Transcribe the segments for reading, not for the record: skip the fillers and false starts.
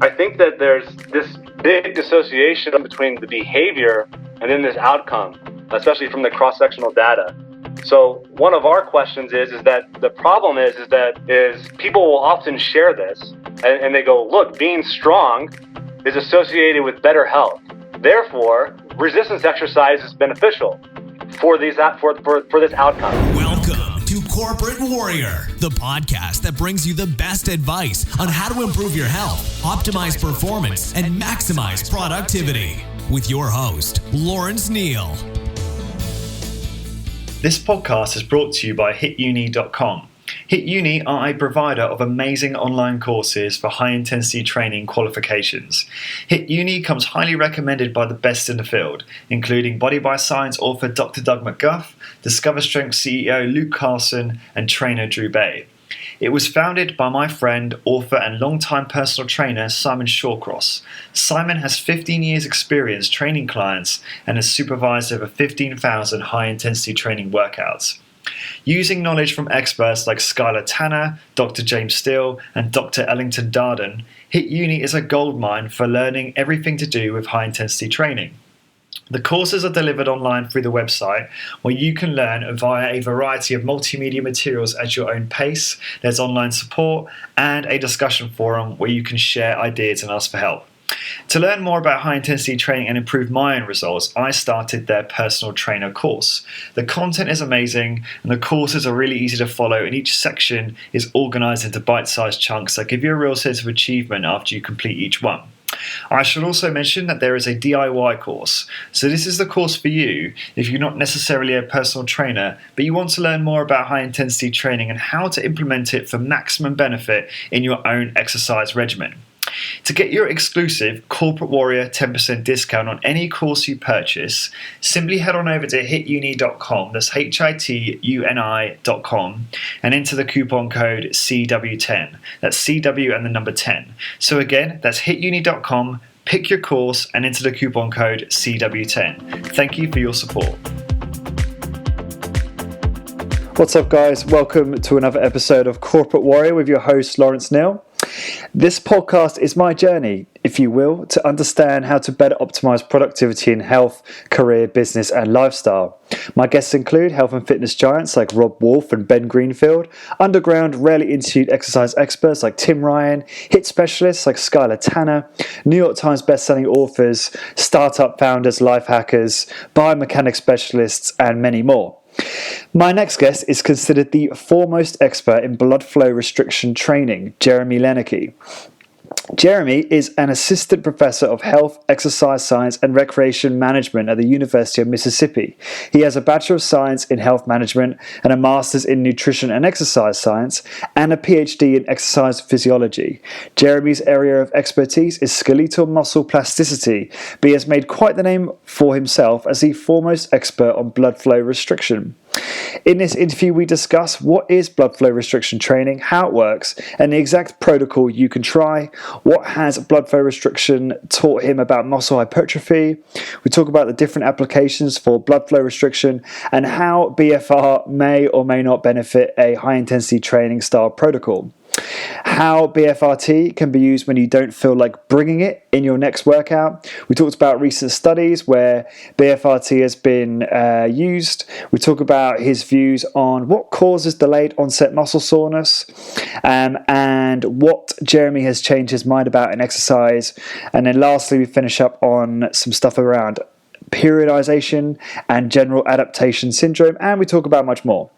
I think that there's this big dissociation between the behavior and then this outcome, especially from the cross-sectional data. So one of our questions is that the problem is people will often share this and they go, look, being strong is associated with better health. Therefore, resistance exercise is beneficial for this outcome. Welcome to Corporate Warrior, the podcast that brings you the best advice on how to improve your health, optimize performance, and maximize productivity. With your host, Lawrence Neal. This podcast is brought to you by HitUni.com. HitUni are a provider of amazing online courses for high-intensity training qualifications. HitUni comes highly recommended by the best in the field, including Body by Science author Dr. Doug McGuff, Discover Strength CEO Luke Carlson, and trainer Drew Bay. It was founded by my friend, author, and longtime personal trainer Simon Shawcross. Simon has 15 years experience training clients and has supervised over 15,000 high-intensity training workouts. Using knowledge from experts like Skylar Tanner, Dr. James Steele, and Dr. Ellington Darden, HitUni is a goldmine for learning everything to do with high-intensity training. The courses are delivered online through the website, where you can learn via a variety of multimedia materials at your own pace. There's online support and a discussion forum where you can share ideas and ask for help. To learn more about high-intensity training and improve my own results, I started their personal trainer course. The content is amazing, and the courses are really easy to follow, and each section is organized into bite-sized chunks that give you a real sense of achievement after you complete each one. I should also mention that there is a DIY course. So this is the course for you if you're not necessarily a personal trainer, but you want to learn more about high-intensity training and how to implement it for maximum benefit in your own exercise regimen. To get your exclusive Corporate Warrior 10% discount on any course you purchase, simply head on over to hituni.com, that's HITUNI.com, and enter the coupon code CW10. That's CW and the number 10. So again, that's hituni.com, pick your course, and enter the coupon code CW10. Thank you for your support. What's up, guys? Welcome to another episode of Corporate Warrior with your host, Lawrence Neal. This podcast is my journey, if you will, to understand how to better optimize productivity in health, career, business, and lifestyle. My guests include health and fitness giants like Rob Wolf and Ben Greenfield, underground, rarely interviewed exercise experts like Tim Ryan, HIIT specialists like Skylar Tanner, New York Times bestselling authors, startup founders, life hackers, biomechanics specialists, and many more. My next guest is considered the foremost expert in blood flow restriction training, Jeremy Loenneke. Jeremy is an assistant professor of health, exercise science, and recreation management at the University of Mississippi. He has a Bachelor of Science in Health Management and a Master's in Nutrition and Exercise Science and a PhD in Exercise Physiology. Jeremy's area of expertise is skeletal muscle plasticity, but he has made quite the name for himself as the foremost expert on blood flow restriction. In this interview, we discuss what is blood flow restriction training, how it works, and the exact protocol you can try. What has blood flow restriction taught him about muscle hypertrophy? We talk about the different applications for blood flow restriction and how BFR may or may not benefit a high-intensity training style protocol. How BFRT can be used when you don't feel like bringing it in your next workout. We talked about recent studies where BFRT has been used. We talk about his views on what causes delayed onset muscle soreness and what Jeremy has changed his mind about in exercise. And then lastly, we finish up on some stuff around periodization and general adaptation syndrome, and we talk about much more.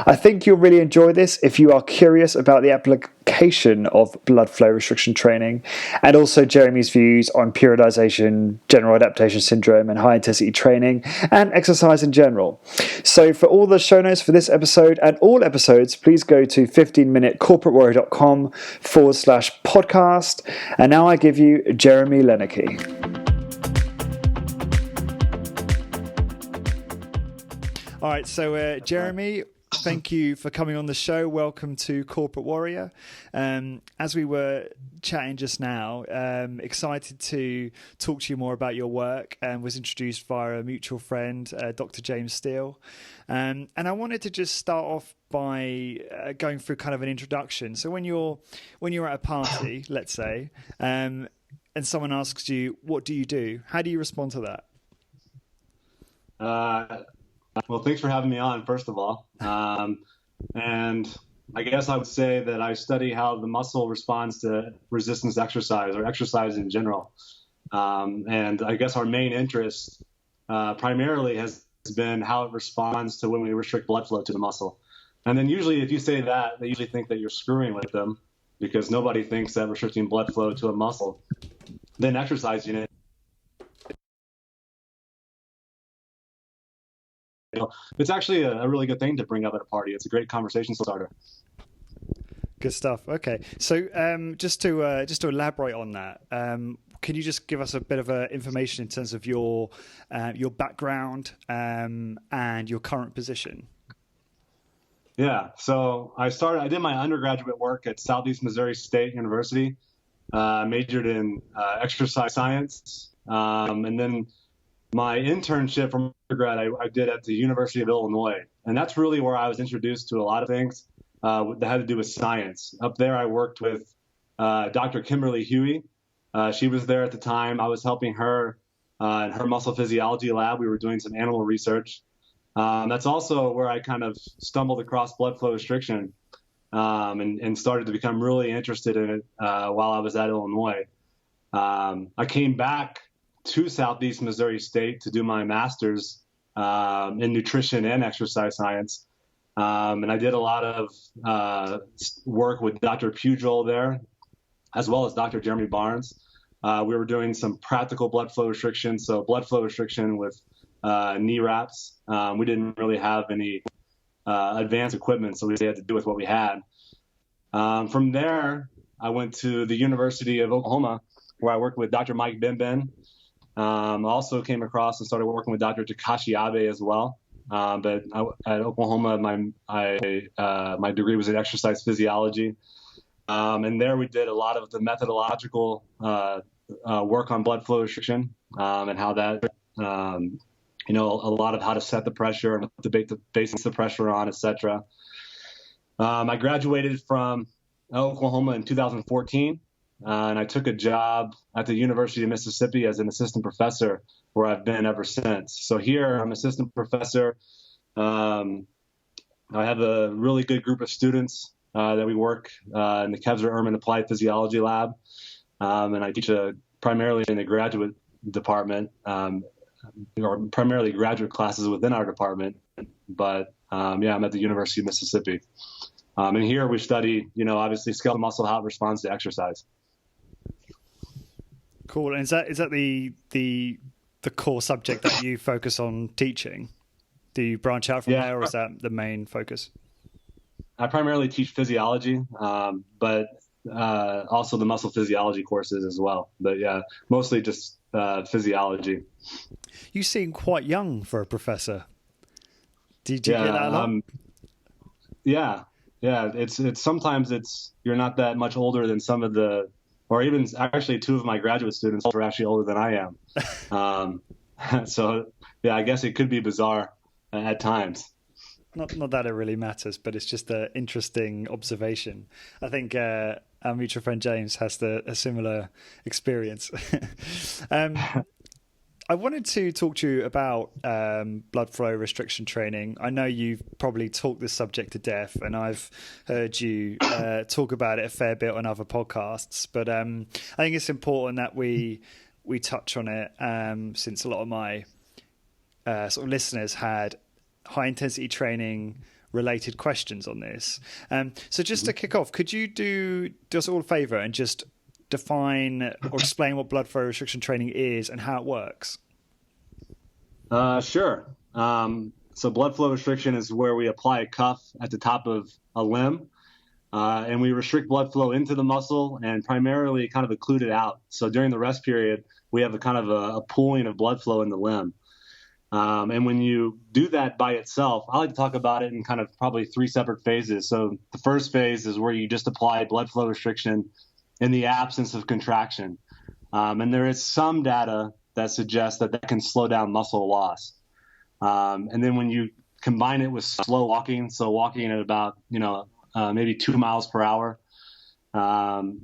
I think you'll really enjoy this if you are curious about the application of blood flow restriction training and also Jeremy's views on periodization, general adaptation syndrome, and high-intensity training and exercise in general. So for all the show notes for this episode and all episodes, please go to 15minutecorporatewarrior.com/podcast. And now I give you Jeremy Loenneke. All right, so Jeremy, thank you for coming on the show. Welcome to Corporate Warrior. As we were chatting just now, excited to talk to you more about your work, and was introduced via a mutual friend, Dr. James Steele. And I wanted to just start off by going through kind of an introduction. So when you're at a party, let's say, and someone asks you, what do you do? How do you respond to that? Well, thanks for having me on, first of all. And I guess I would say that I study how the muscle responds to resistance exercise or exercise in general. And I guess our main interest primarily has been how it responds to when we restrict blood flow to the muscle. And then usually if you say that, they usually think that you're screwing with them, because nobody thinks that restricting blood flow to a muscle, then exercising it, it's actually a really good thing to bring up at a party. It's a great conversation starter. Good stuff. Okay, so just to elaborate on that, can you just give us a bit of information in terms of your background and your current position? Yeah, so I did my undergraduate work at Southeast Missouri State University, majored in exercise science, and then my internship from undergrad I did at the University of Illinois, and that's really where I was introduced to a lot of things that had to do with science. Up there, I worked with Dr. Kimberly Huey. She was there at the time. I was helping her in her muscle physiology lab. We were doing some animal research. That's also where I kind of stumbled across blood flow restriction and started to become really interested in it while I was at Illinois. I came back to Southeast Missouri State to do my master's in nutrition and exercise science. And I did a lot of work with Dr. Pujol there, as well as Dr. Jeremy Barnes. We were doing some practical blood flow restriction, so blood flow restriction with knee wraps. We didn't really have any advanced equipment, so we had to do with what we had. From there, I went to the University of Oklahoma, where I worked with Dr. Mike Benben. Also came across and started working with Dr. Takashi Abe as well. But at Oklahoma, my degree was in exercise physiology. And there we did a lot of the methodological work on blood flow restriction and how that, a lot of how to set the pressure and to base the pressure on, etc. I graduated from Oklahoma in 2014. And I took a job at the University of Mississippi as an assistant professor, where I've been ever since. So here I'm assistant professor. I have a really good group of students that we work in the Kevzer Ehrman Applied Physiology Lab. And I teach primarily in the graduate department, or primarily graduate classes within our department. But I'm at the University of Mississippi. And here we study, obviously skeletal muscle, how it responds to exercise. Cool. And is that the core subject that you focus on teaching? Do you branch out from there, or is that the main focus? I primarily teach physiology, but also the muscle physiology courses as well. But yeah, mostly just physiology. You seem quite young for a professor. Do you get that a lot? Yeah. It's sometimes you're not that much older than some of the, or even actually two of my graduate students are actually older than I am. So yeah, I guess it could be bizarre at times. Not that it really matters, but it's just an interesting observation. I think our mutual friend James has a similar experience. I wanted to talk to you about blood flow restriction training. I know you've probably talked this subject to death, and I've heard you talk about it a fair bit on other podcasts. But I think it's important that we touch on it, since a lot of my sort of listeners had high intensity training related questions on this. So just to kick off, could you do us all a favor and just define or explain what blood flow restriction training is and how it works? Sure. So blood flow restriction is where we apply a cuff at the top of a limb, and we restrict blood flow into the muscle and primarily kind of occlude it out. So during the rest period, we have a kind of a pooling of blood flow in the limb. And when you do that by itself, I like to talk about it in kind of probably three separate phases. So the first phase is where you just apply blood flow restriction in the absence of contraction. And there is some data that suggests that can slow down muscle loss. And then when you combine it with slow walking, so walking at about, maybe 2 miles per hour,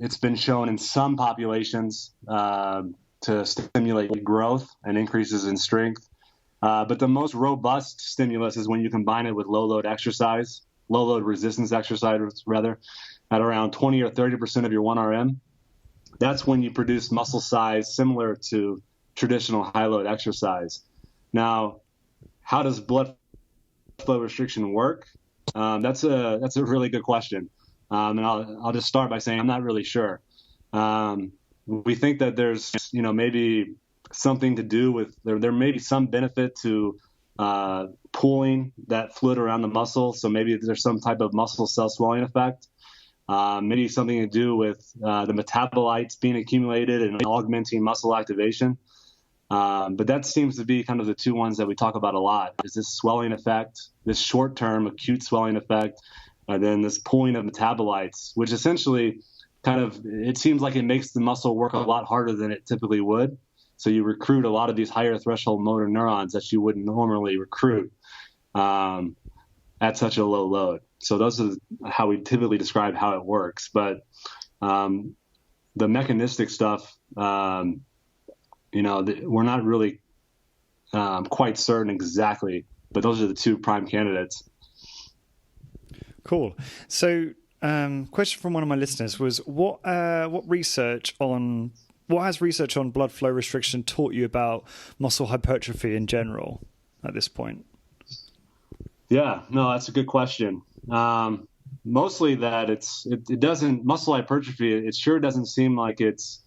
It's been shown in some populations to stimulate growth and increases in strength. But the most robust stimulus is when you combine it with low load resistance exercise, rather, at around 20 or 30% of your 1RM. That's when you produce muscle size similar to traditional high load exercise. Now, how does blood flow restriction work? That's a really good question. And I'll just start by saying I'm not really sure. We think that there's, maybe something to do with there may be some benefit to pooling that fluid around the muscle. So maybe there's some type of muscle cell swelling effect. Maybe something to do with the metabolites being accumulated and augmenting muscle activation. But that seems to be kind of the two ones that we talk about a lot, is this swelling effect, this short-term acute swelling effect, and then this pooling of metabolites, which essentially it seems like it makes the muscle work a lot harder than it typically would. So you recruit a lot of these higher threshold motor neurons that you wouldn't normally recruit at such a low load. So those are how we typically describe how it works. But the mechanistic stuff, we're not really quite certain exactly, but those are the two prime candidates. Cool. So, question from one of my listeners was, what has research on blood flow restriction taught you about muscle hypertrophy in general at this point? Yeah, no, that's a good question. Mostly that it doesn't, muscle hypertrophy, it sure doesn't seem like it's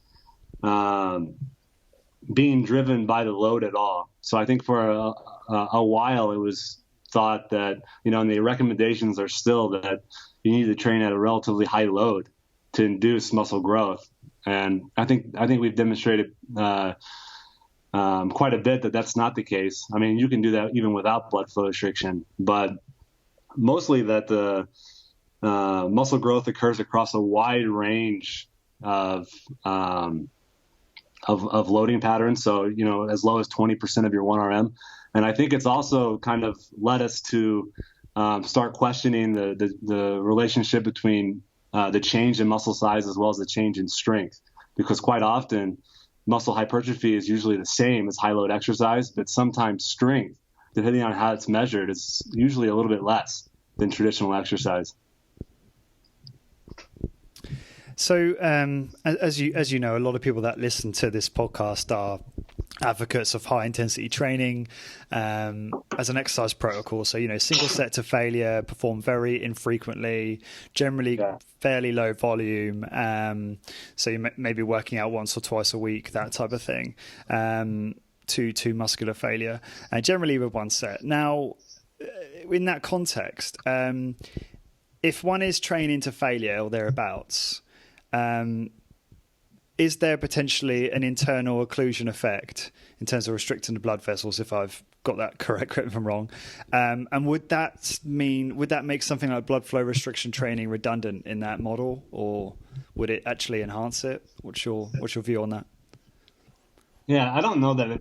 being driven by the load at all. So I think for a while it was thought that, and the recommendations are still that you need to train at a relatively high load to induce muscle growth. And I think we've demonstrated quite a bit that that's not the case. I mean, you can do that even without blood flow restriction, but mostly that the muscle growth occurs across a wide range of loading patterns. So, as low as 20% of your 1RM. And I think it's also kind of led us to start questioning the relationship between the change in muscle size as well as the change in strength, because quite often muscle hypertrophy is usually the same as high load exercise, but sometimes strength, depending on how it's measured, is usually a little bit less than traditional exercise. So, as you know, a lot of people that listen to this podcast are advocates of high intensity training as an exercise protocol. So, single set to failure, perform very infrequently, generally fairly low volume. So you may be working out once or twice a week, that type of thing, to muscular failure, and generally with one set. Now, in that context, if one is training to failure or thereabouts, is there potentially an internal occlusion effect in terms of restricting the blood vessels, if I've got that correct if I'm wrong? And would that make something like blood flow restriction training redundant in that model, or would it actually enhance it? What's your view on that? Yeah, I don't know that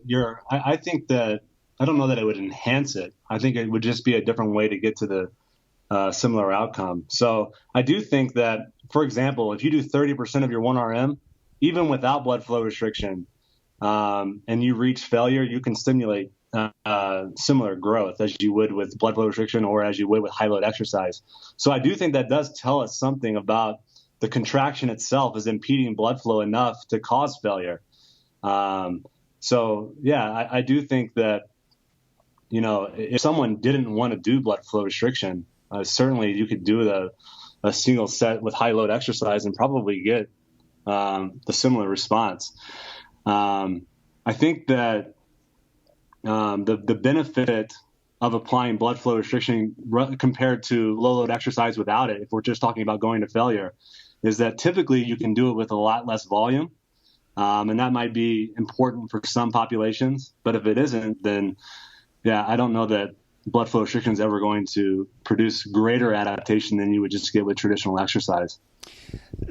I think that I don't know that it would enhance it. I think it would just be a different way to get to the similar outcome. So I do think that, for example, if you do 30% of your 1RM, even without blood flow restriction, and you reach failure, you can stimulate similar growth as you would with blood flow restriction or as you would with high load exercise. So I do think that does tell us something about the contraction itself is impeding blood flow enough to cause failure. So yeah, I do think that, if someone didn't want to do blood flow restriction, certainly you could do a single set with high load exercise and probably get the similar response. I think that the benefit of applying blood flow restriction compared to low load exercise without it, if we're just talking about going to failure, is that typically you can do it with a lot less volume. And that might be important for some populations, but if it isn't, then I don't know that blood flow restriction is ever going to produce greater adaptation than you would just get with traditional exercise.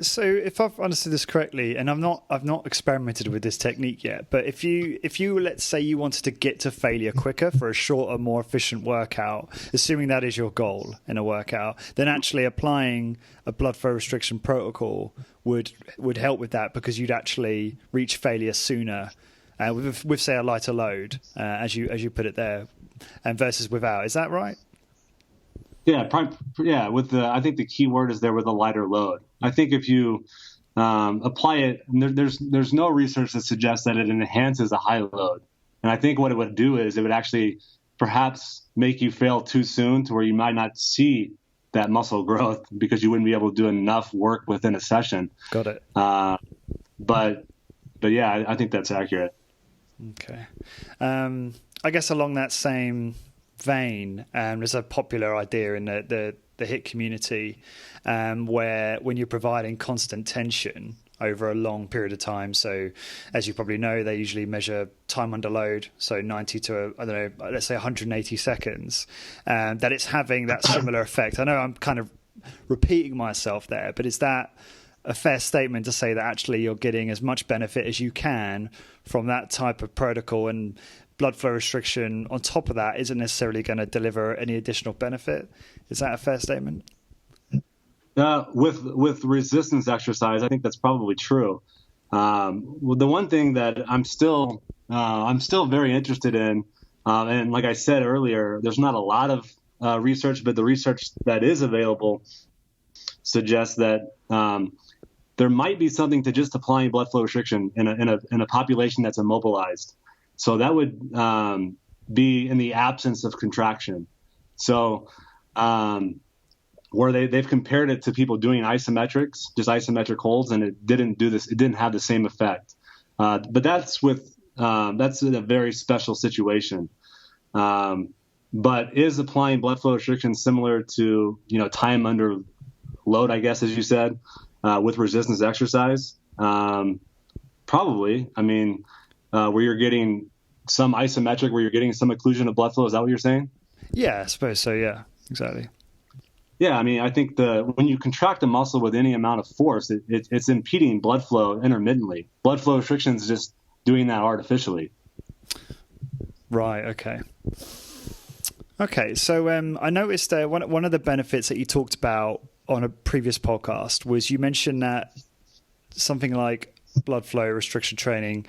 So if I've understood this correctly, and I've not experimented with this technique yet, but if you let's say you wanted to get to failure quicker for a shorter, more efficient workout, assuming that is your goal in a workout, then actually applying a blood flow restriction protocol would help with that, because you'd actually reach failure sooner with say a lighter load, as you put it there, and versus without. Is that right? Yeah, I think the key word is there with a lighter load. I think if you apply it, there's no research that suggests that it enhances a high load. And I think what it would do is it would actually perhaps make you fail too soon to where you might not see that muscle growth because you wouldn't be able to do enough work within a session. Got it. But yeah, I think that's accurate. Okay. I guess along that same vein, there's a popular idea in the HIIT community where when you're providing constant tension over a long period of time, so as you probably know, they usually measure time under load, so 90 to, I don't know, let's say 180 seconds, that it's having that similar effect. I know I'm kind of repeating myself there, but is that a fair statement to say that actually you're getting as much benefit as you can from that type of protocol, and blood flow restriction on top of that isn't necessarily going to deliver any additional benefit? Is that a fair statement? With resistance exercise, I think that's probably true. Well, the one thing that I'm still very interested in, and like I said earlier, there's not a lot of research, but the research that is available suggests that there might be something to just applying blood flow restriction in a population that's immobilized. So that would be in the absence of contraction. So where they've compared it to people doing isometrics, just isometric holds, and it didn't do this. It didn't have the same effect. But that's in a very special situation. But is applying blood flow restriction similar to time under load, I guess, as you said, with resistance exercise? Probably. I mean, where you're getting some isometric, where you're getting some occlusion of blood flow. Is that what you're saying? Yeah, I suppose so. Yeah, exactly. Yeah, I mean, I think when you contract a muscle with any amount of force, it's impeding blood flow intermittently. Blood flow restriction is just doing that artificially. Right. Okay. So I noticed one of the benefits that you talked about on a previous podcast was you mentioned that something like blood flow restriction training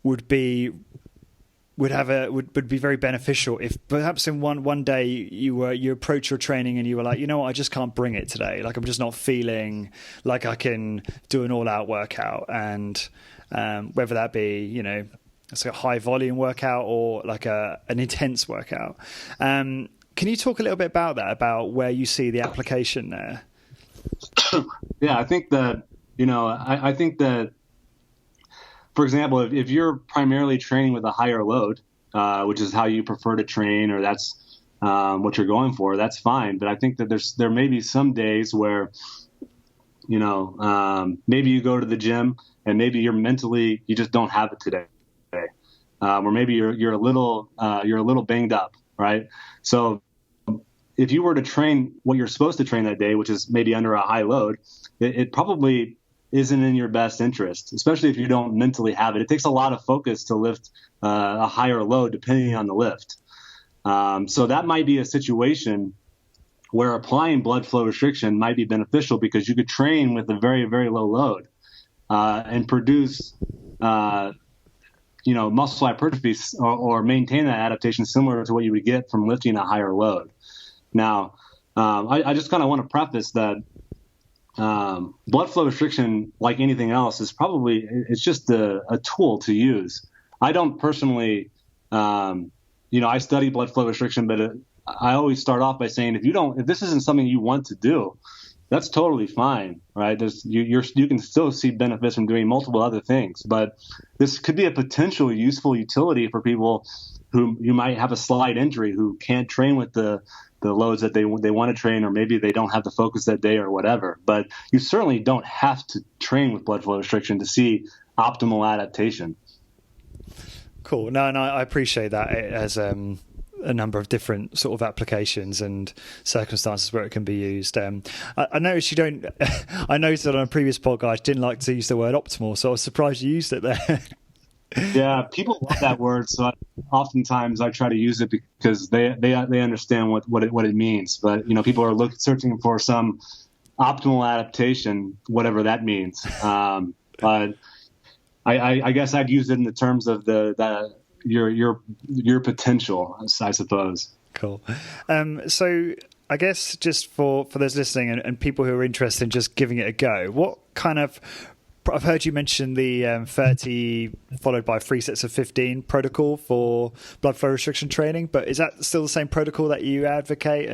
would be very beneficial if perhaps in one day you approach your training and you were like, I just can't bring it today. Like, I'm just not feeling like I can do an all-out workout, and whether that be it's a high volume workout or like an intense workout. Can you talk a little bit about that, about where you see the application there? Yeah, I think that I think that, for example, if you're primarily training with a higher load, which is how you prefer to train, or that's what you're going for, that's fine. But I think that there may be some days where, maybe you go to the gym and maybe you just don't have it today, or maybe you're a little banged up, right? So if you were to train what you're supposed to train that day, which is maybe under a high load, it probably isn't in your best interest, especially if you don't mentally have it. It takes a lot of focus to lift a higher load depending on the lift. So that might be a situation where applying blood flow restriction might be beneficial, because you could train with a very, very low load and produce muscle hypertrophy or maintain that adaptation similar to what you would get from lifting a higher load. Now, I just kind of want to preface that blood flow restriction, like anything else, it's just a tool to use. I don't personally, I study blood flow restriction, but I always start off by saying, if this isn't something you want to do, that's totally fine, right? You can still see benefits from doing multiple other things, but this could be a potential useful utility for people who you might have a slight injury, who can't train with the loads that they want to train, or maybe they don't have the focus that day or whatever. But you certainly don't have to train with blood flow restriction to see optimal adaptation. Cool. No, I appreciate that. As a number of different sort of applications and circumstances where it can be used. I noticed you don't. I noticed that on a previous podcast, you didn't like to use the word optimal, so I was surprised you used it there. Yeah, people love that word, so oftentimes I try to use it because they understand what it means. But people are searching for some optimal adaptation, whatever that means. But I guess I'd use it in the terms of your potential, I suppose. Cool. So I guess just for those listening and people who are interested in just giving it a go, what kind of, I've heard you mention the 30 followed by 3 sets of 15 protocol for blood flow restriction training, but is that still the same protocol that you advocate,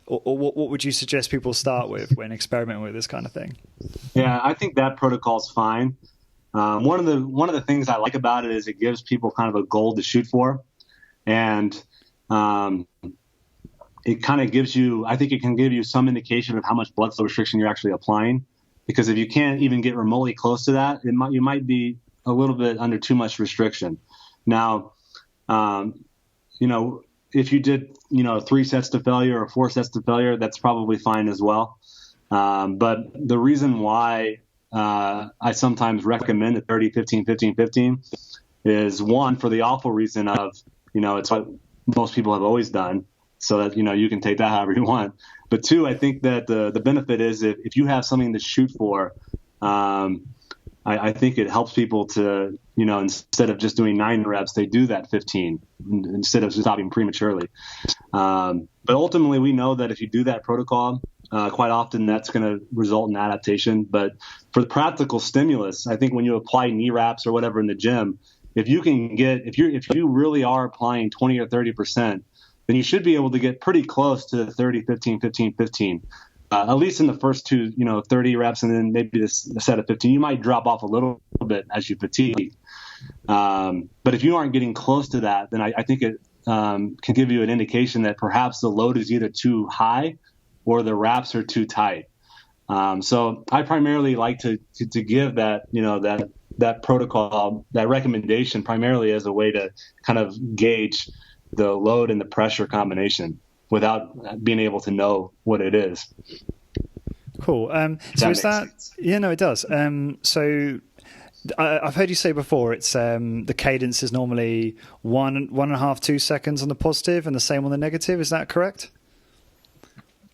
or what would you suggest people start with when experimenting with this kind of thing? Yeah, I think that protocol is fine. One of the things I like about it is it gives people kind of a goal to shoot for, and it kind of gives you, I think it can give you some indication of how much blood flow restriction you're actually applying. Because if you can't even get remotely close to that, you might be a little bit under too much restriction. Now, if you did 3 sets to failure or 4 sets to failure, that's probably fine as well. But the reason why I sometimes recommend the 30, 15, 15, 15 is, one, for the awful reason of, it's what most people have always done, so that, you can take that however you want. But 2, I think that the benefit is if you have something to shoot for, I think it helps people to, instead of just doing 9 reps, they do that 15 instead of stopping prematurely. But ultimately, we know that if you do that protocol, quite often that's going to result in adaptation. But for the practical stimulus, I think when you apply knee wraps or whatever in the gym, if you really are applying 20 or 30%, then you should be able to get pretty close to the 30, 15, 15, 15. At least in the first 2, 30 reps, and then maybe a set of 15. You might drop off a little bit as you fatigue. But if you aren't getting close to that, then I think it can give you an indication that perhaps the load is either too high or the wraps are too tight. So I primarily like to give that, that protocol, that recommendation primarily as a way to kind of gauge the load and the pressure combination without being able to know what it is. Cool. So is that, yeah, no, it does. So I've heard you say before, it's the cadence is normally 1.5, 2 seconds on the positive and the same on the negative. Is that correct?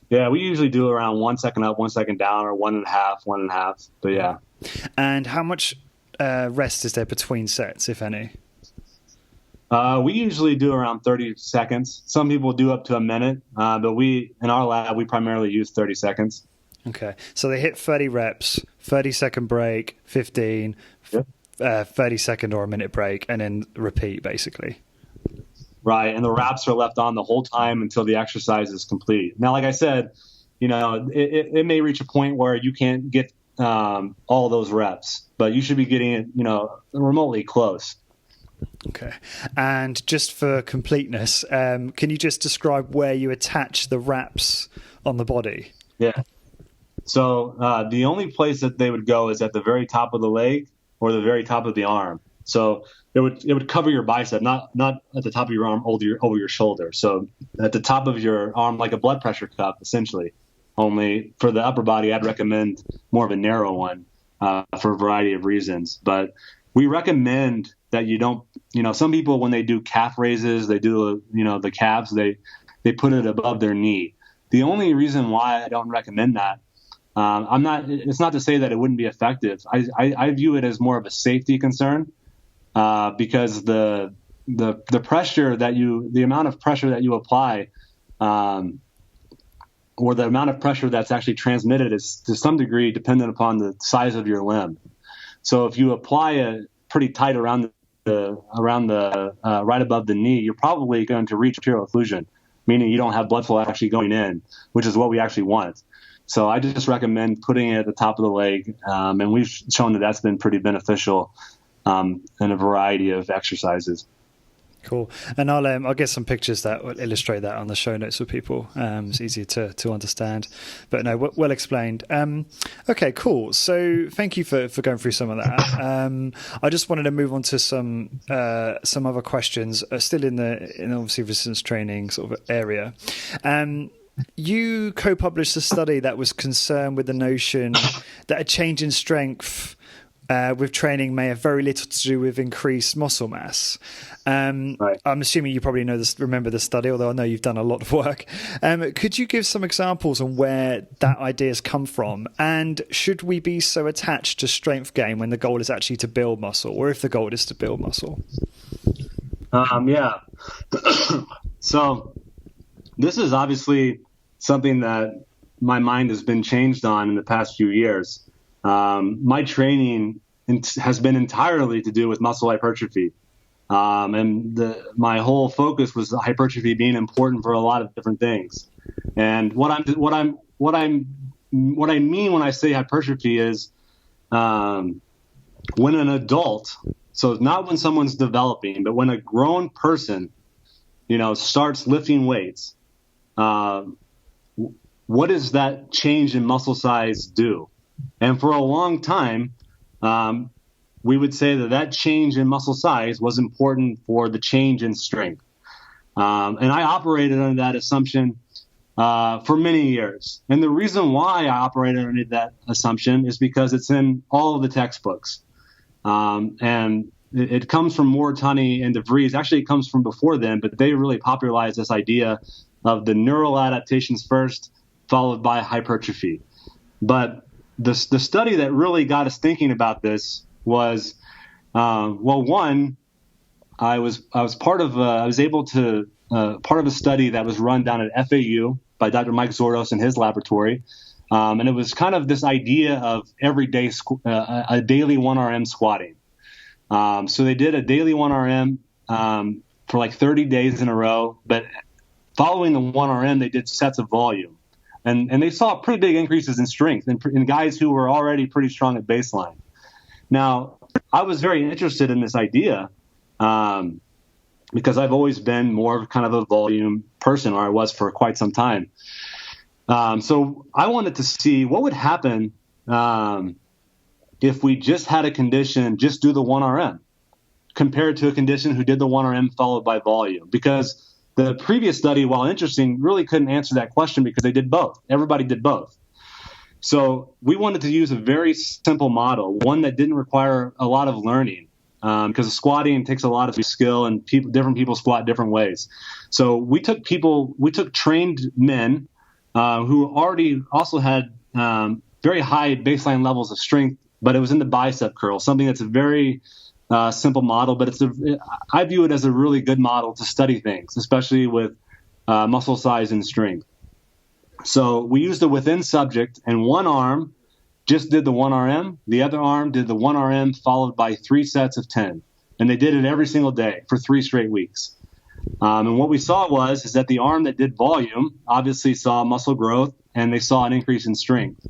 Yeah, we usually do around 1 second up, 1 second down, or 1.5, 1.5. But yeah. And how much rest is there between sets, if any? We usually do around 30 seconds. Some people do up to a minute, but in our lab, we primarily use 30 seconds. Okay. So they hit 30 reps, 30-second break, 15, 30-second or a minute break, and then repeat, basically. Right, and the wraps are left on the whole time until the exercise is complete. Now, like I said, it may reach a point where you can't get all those reps, but you should be getting it, remotely close. Okay. And just for completeness, can you just describe where you attach the wraps on the body? Yeah. So the only place that they would go is at the very top of the leg or the very top of the arm. So it would cover your bicep, not at the top of your arm over your shoulder. So at the top of your arm, like a blood pressure cuff, essentially. Only for the upper body, I'd recommend more of a narrow one for a variety of reasons. But we recommend that you don't, some people when they do calf raises, they do, the calves, they put it above their knee. The only reason why I don't recommend that, it's not to say that it wouldn't be effective. I view it as more of a safety concern because the pressure the amount of pressure that you apply, or the amount of pressure that's actually transmitted is to some degree dependent upon the size of your limb. So if you apply it pretty tight around the right above the knee, you're probably going to reach arterial occlusion, meaning you don't have blood flow actually going in, which is what we actually want. So I just recommend putting it at the top of the leg, and we've shown that that's been pretty beneficial in a variety of exercises. Cool. And I'll get some pictures that will illustrate that on the show notes for people. It's easier to understand. But no, well explained. Okay, cool. So thank you for going through some of that. I just wanted to move on to some other questions, still in obviously resistance training sort of area. You co-published a study that was concerned with the notion that a change in strength with training may have very little to do with increased muscle mass. Right. I'm assuming you probably remember the study, although I know you've done a lot of work. Could you give some examples on where that idea has come from? And should we be so attached to strength gain when the goal is actually to build muscle, or if the goal is to build muscle? Yeah. So this is obviously something that my mind has been changed on in the past few years. My training has been entirely to do with muscle hypertrophy. And my whole focus was hypertrophy being important for a lot of different things. And what I mean when I say hypertrophy is, when an adult, so not when someone's developing, but when a grown person, starts lifting weights, what does that change in muscle size do? And for a long time, we would say that change in muscle size was important for the change in strength. And I operated under that assumption for many years. And the reason why I operated under that assumption is because it's in all of the textbooks. And it comes from Moore, Tunney, and DeVries. Actually, it comes from before then, but they really popularized this idea of the neural adaptations first, followed by hypertrophy. But the study that really got us thinking about this was, one, I was part of a study that was run down at FAU by Dr. Mike Zordos in his laboratory, and it was kind of this idea of everyday a daily 1RM squatting. So they did a daily 1RM for like 30 days in a row, but following the 1RM, they did sets of volume. And they saw pretty big increases in strength in guys who were already pretty strong at baseline. Now, I was very interested in this idea because I've always been more of kind of a volume person, or I was for quite some time. So I wanted to see what would happen if we just had a condition, just do the 1RM, compared to a condition who did the 1RM followed by volume. Because the previous study, while interesting, really couldn't answer that question because they did both. Everybody did both. So we wanted to use a very simple model, one that didn't require a lot of learning, because squatting takes a lot of skill, and different people squat different ways. So we took trained men who already also had very high baseline levels of strength, but it was in the bicep curl, something that's a very simple model, but I view it as a really good model to study things, especially with muscle size and strength. So we used a within subject, and one arm just did the 1RM. The other arm did the 1RM followed by 3 sets of 10. And they did it every single day for 3 straight weeks. And what we saw is that the arm that did volume obviously saw muscle growth, and they saw an increase in strength.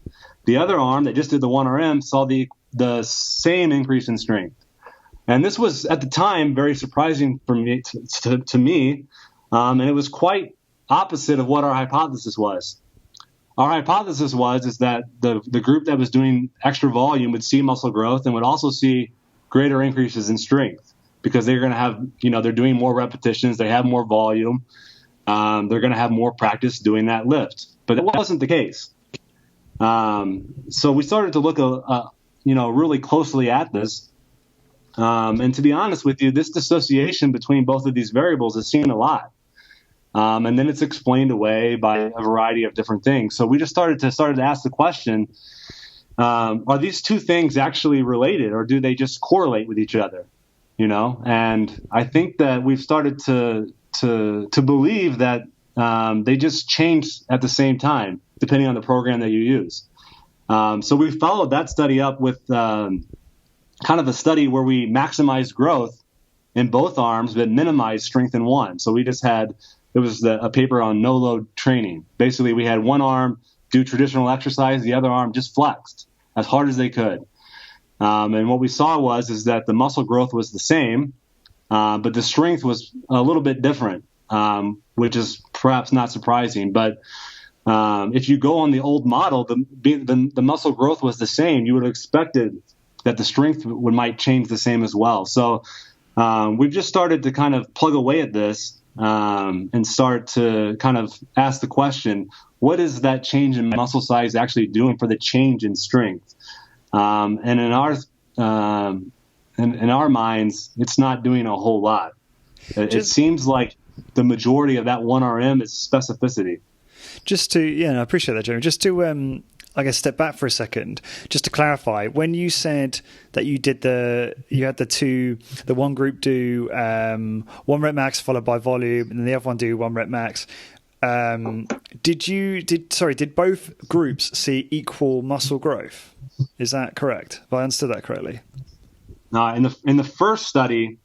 The other arm that just did the 1RM saw the same increase in strength. And this was, at the time, very surprising for me, to me, and it was quite opposite of what our hypothesis was. Our hypothesis is that the group that was doing extra volume would see muscle growth and would also see greater increases in strength, because they're going to have, they're doing more repetitions, they have more volume, they're going to have more practice doing that lift. But it wasn't the case. So we started to look, really closely at this. And to be honest with you, this dissociation between both of these variables is seen a lot. And then it's explained away by a variety of different things. So we just started to ask the question, are these two things actually related, or do they just correlate with each other? And I think that we've started to believe that they just change at the same time, depending on the program that you use. So we followed that study up with kind of a study where we maximized growth in both arms, but minimized strength in one. So we just had, it was a paper on no load training. Basically, we had one arm do traditional exercise, the other arm just flexed as hard as they could. And what we saw is that the muscle growth was the same, but the strength was a little bit different, which is perhaps not surprising. But if you go on the old model, the muscle growth was the same. You would have expected that the strength might change the same as well. So we've just started to kind of plug away at this and start to kind of ask the question, what is that change in muscle size actually doing for the change in strength? And in our minds, it's not doing a whole lot. It seems like the majority of that 1RM is specificity. Just to, I appreciate that, Jeremy. Just to, I guess, step back for a second, just to clarify, when you said that you had the one group do 1 rep max followed by volume, and the other one do 1 rep max. Did both groups see equal muscle growth? Is that correct? Have I understood that correctly? In the first study,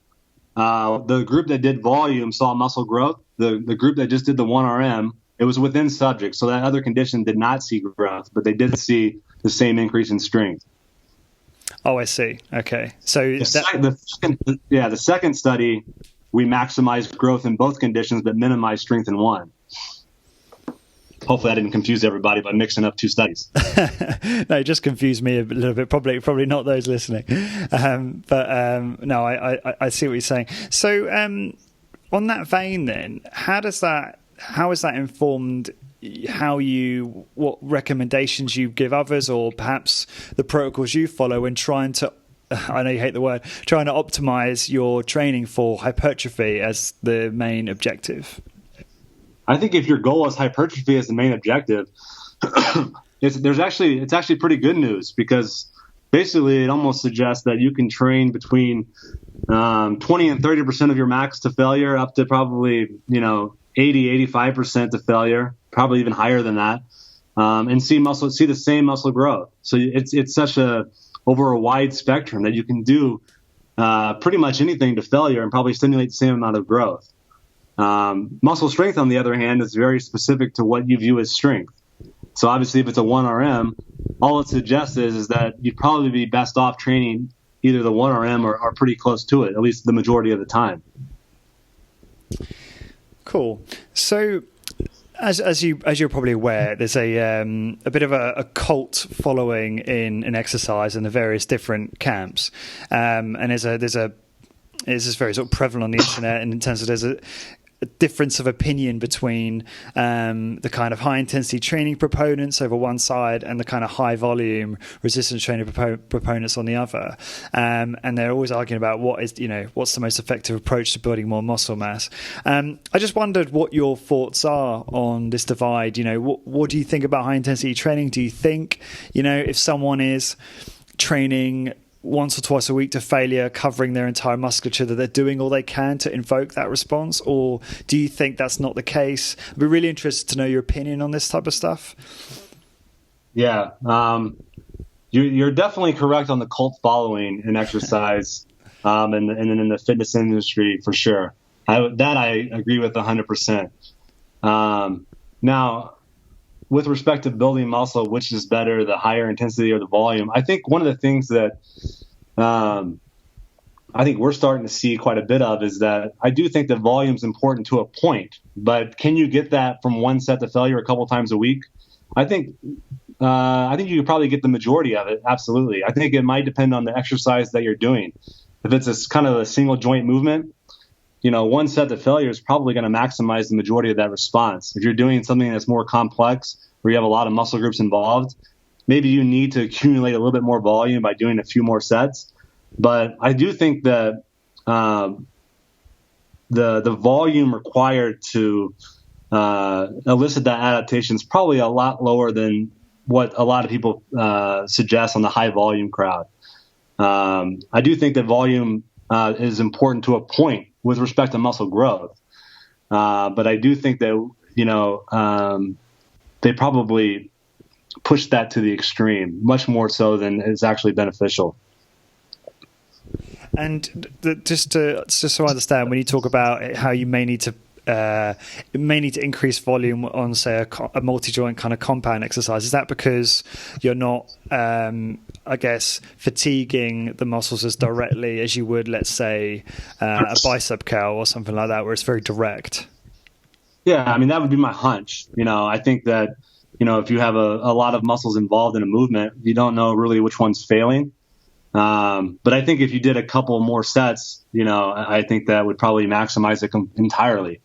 the group that did volume saw muscle growth. The group that just did the 1RM, it was within subjects, so that other condition did not see growth, but they did see the same increase in strength. Oh, I see. Okay, so the second study, we maximized growth in both conditions, but minimized strength in one. Hopefully, I didn't confuse everybody by mixing up two studies. No, it just confused me a little bit. Probably not those listening. No, I see what you're saying. So, on that vein, then, how has that informed what recommendations you give others, or perhaps the protocols you follow when trying to, I know you hate the word, trying to optimize your training for hypertrophy as the main objective? I think if your goal is hypertrophy as the main objective, it's actually pretty good news, because basically it almost suggests that you can train between 20 and 30% of your max to failure, up to probably 80-85% to failure, probably even higher than that, and see the same muscle growth. So it's such over a wide spectrum that you can do pretty much anything to failure and probably stimulate the same amount of growth. Muscle strength, on the other hand, is very specific to what you view as strength. So obviously, if it's a 1RM, all it suggests is that you'd probably be best off training either the 1RM or pretty close to it, at least the majority of the time. Cool. So, as you're probably aware, there's a bit of a cult following in exercise in the various different camps, and it's just very sort of prevalent on the internet, and in terms of there's a difference of opinion between the kind of high intensity training proponents over one side and the kind of high volume resistance training proponents on the other, and they're always arguing about what's the most effective approach to building more muscle mass. I just wondered what your thoughts are on this divide. What do you think about high intensity training? Do you think if someone is training once or twice a week to failure, covering their entire musculature, that they're doing all they can to invoke that response? Or do you think that's not the case? I'd be really interested to know your opinion on this type of stuff. Yeah. You're definitely correct on the cult following in exercise and in the fitness industry, for sure. I agree with 100%. Now, with respect to building muscle, which is better, the higher intensity or the volume? I think one of the things that I think we're starting to see quite a bit of is that I do think that volume is important to a point, but can you get that from one set to failure a couple times a week? I think you could probably get the majority of it. Absolutely. I think it might depend on the exercise that you're doing. If it's a kind of a single joint movement, one set to failure is probably going to maximize the majority of that response. If you're doing something that's more complex, where you have a lot of muscle groups involved, maybe you need to accumulate a little bit more volume by doing a few more sets. But I do think that the volume required to elicit that adaptation is probably a lot lower than what a lot of people suggest on the high volume crowd. I do think that volume is important to a point with respect to muscle growth. But I do think that, they probably push that to the extreme, much more so than is actually beneficial. And just so I understand, when you talk about how you may need to increase volume on, say, a multi-joint kind of compound exercise, is that because you're not I guess, fatiguing the muscles as directly as you would, let's say, a bicep curl or something like that, where it's very direct. Yeah, I mean, that would be my hunch. I think that, if you have a lot of muscles involved in a movement, you don't know really which one's failing. But I think if you did a couple more sets, I think that would probably maximize it entirely.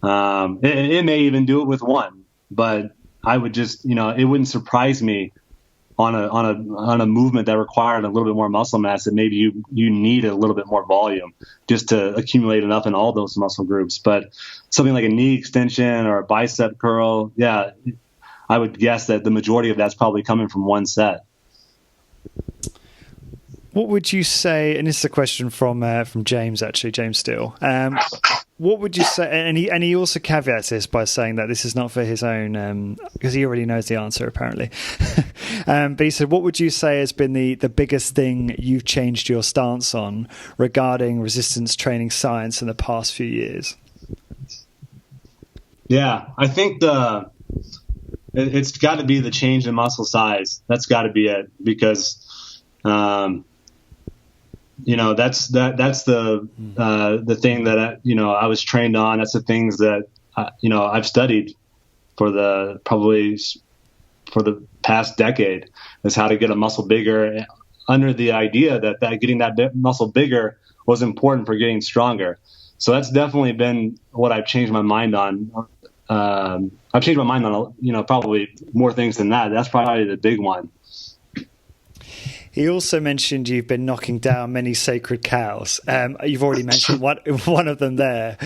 It may even do it with one, but I would just, it wouldn't surprise me on a movement that required a little bit more muscle mass that maybe you need a little bit more volume just to accumulate enough in all those muscle groups. But something like a knee extension or a bicep curl, yeah, I would guess that the majority of that's probably coming from one set. What would you say, and this is a question from James, actually, James Steele. What would you say, and he also caveats this by saying that this is not for his own, because he already knows the answer, apparently. But he said, what would you say has been the biggest thing you've changed your stance on regarding resistance training science in the past few years? Yeah, I think it's got to be the change in muscle size. That's got to be it, because that's the thing that I was trained on. That's the things that I've studied for the past decade, is how to get a muscle bigger, under the idea that getting that muscle bigger was important for getting stronger. So that's definitely been what I've changed my mind on. I've changed my mind on probably more things than that. That's probably the big one. He also mentioned you've been knocking down many sacred cows. You've already mentioned one of them there,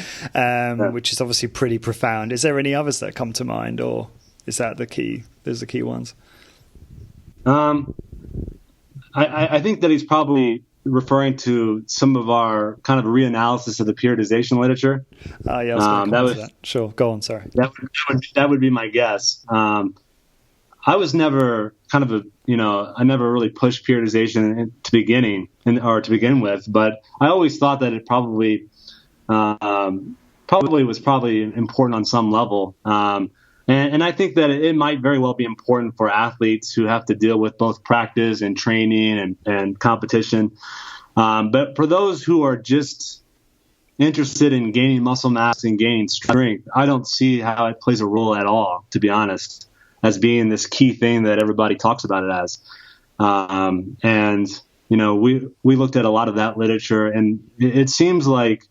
which is obviously pretty profound. Is there any others that come to mind, or is that the key? Those are the key ones. I think that he's probably referring to some of our kind of reanalysis of the periodization literature. Yeah, I was going to come to that. Sure, go on. Sorry. That would be my guess. I was never I never really pushed periodization to begin with, but I always thought that it probably was important on some level. And I think that it might very well be important for athletes who have to deal with both practice and training and competition. But for those who are just interested in gaining muscle mass and gaining strength, I don't see how it plays a role at all, to be honest, as being this key thing that everybody talks about it as. We looked at a lot of that literature, and it seems like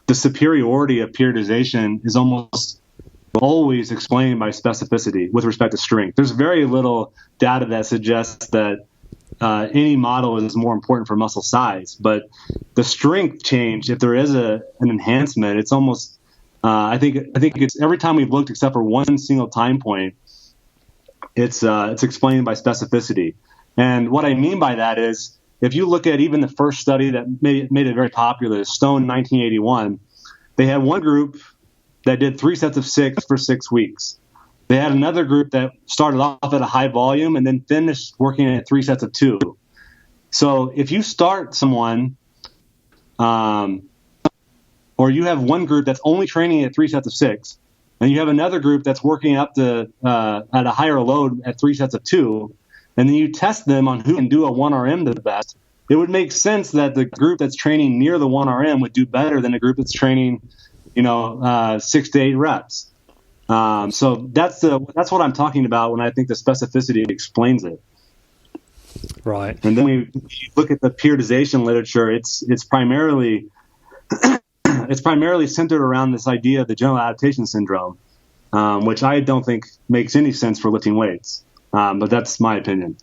the superiority of periodization is almost always explained by specificity with respect to strength. There's very little data that suggests that any model is more important for muscle size, but the strength change, if there is an enhancement, it's almost I think it's every time we've looked except for one single time point, it's explained by specificity. And what I mean by that is, if you look at even the first study that made it very popular, Stone 1981, they had one group that did 3 sets of 6 for 6 weeks. They had another group that started off at a high volume and then finished working at 3 sets of 2. So if you start someone, or you have one group that's only training at 3 sets of 6, and you have another group that's working up to at a higher load at 3 sets of 2, and then you test them on who can do a 1RM the best, it would make sense that the group that's training near the 1RM would do better than a group that's training 6 to 8 reps. So that's what I'm talking about when I think the specificity explains it. Right. And then we look at the periodization literature. It's primarily centered around this idea of the general adaptation syndrome, which I don't think makes any sense for lifting weights. But that's my opinion.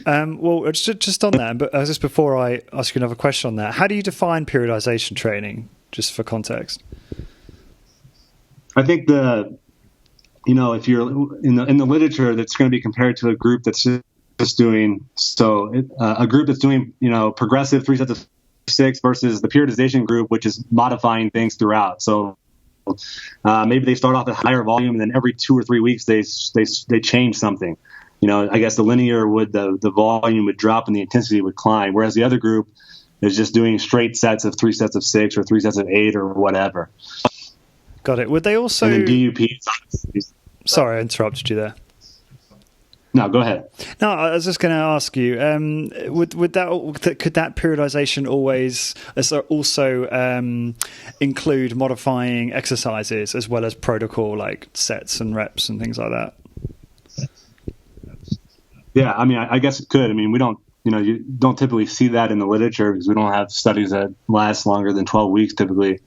Well, just on that, but just before I ask you another question on that, how do you define periodization training, just for context? I think if you're in the literature, that's going to be compared to a group that's just doing a group that's doing progressive 3 sets of 6 versus the periodization group, which is modifying things throughout. So maybe they start off at higher volume, and then every 2 or 3 weeks they change something. I guess the linear the volume would drop and the intensity would climb, whereas the other group is just doing straight sets of 3 sets of 6 or 3 sets of 8 or whatever. Got it. Would they also? And then DUP. Sorry, I interrupted you there. No, go ahead. No, I was just going to ask you, could that periodization always also include modifying exercises as well as protocol, like sets and reps and things like that? Yeah, I mean, I guess it could. I mean, you don't typically see that in the literature because we don't have studies that last longer than 12 weeks typically.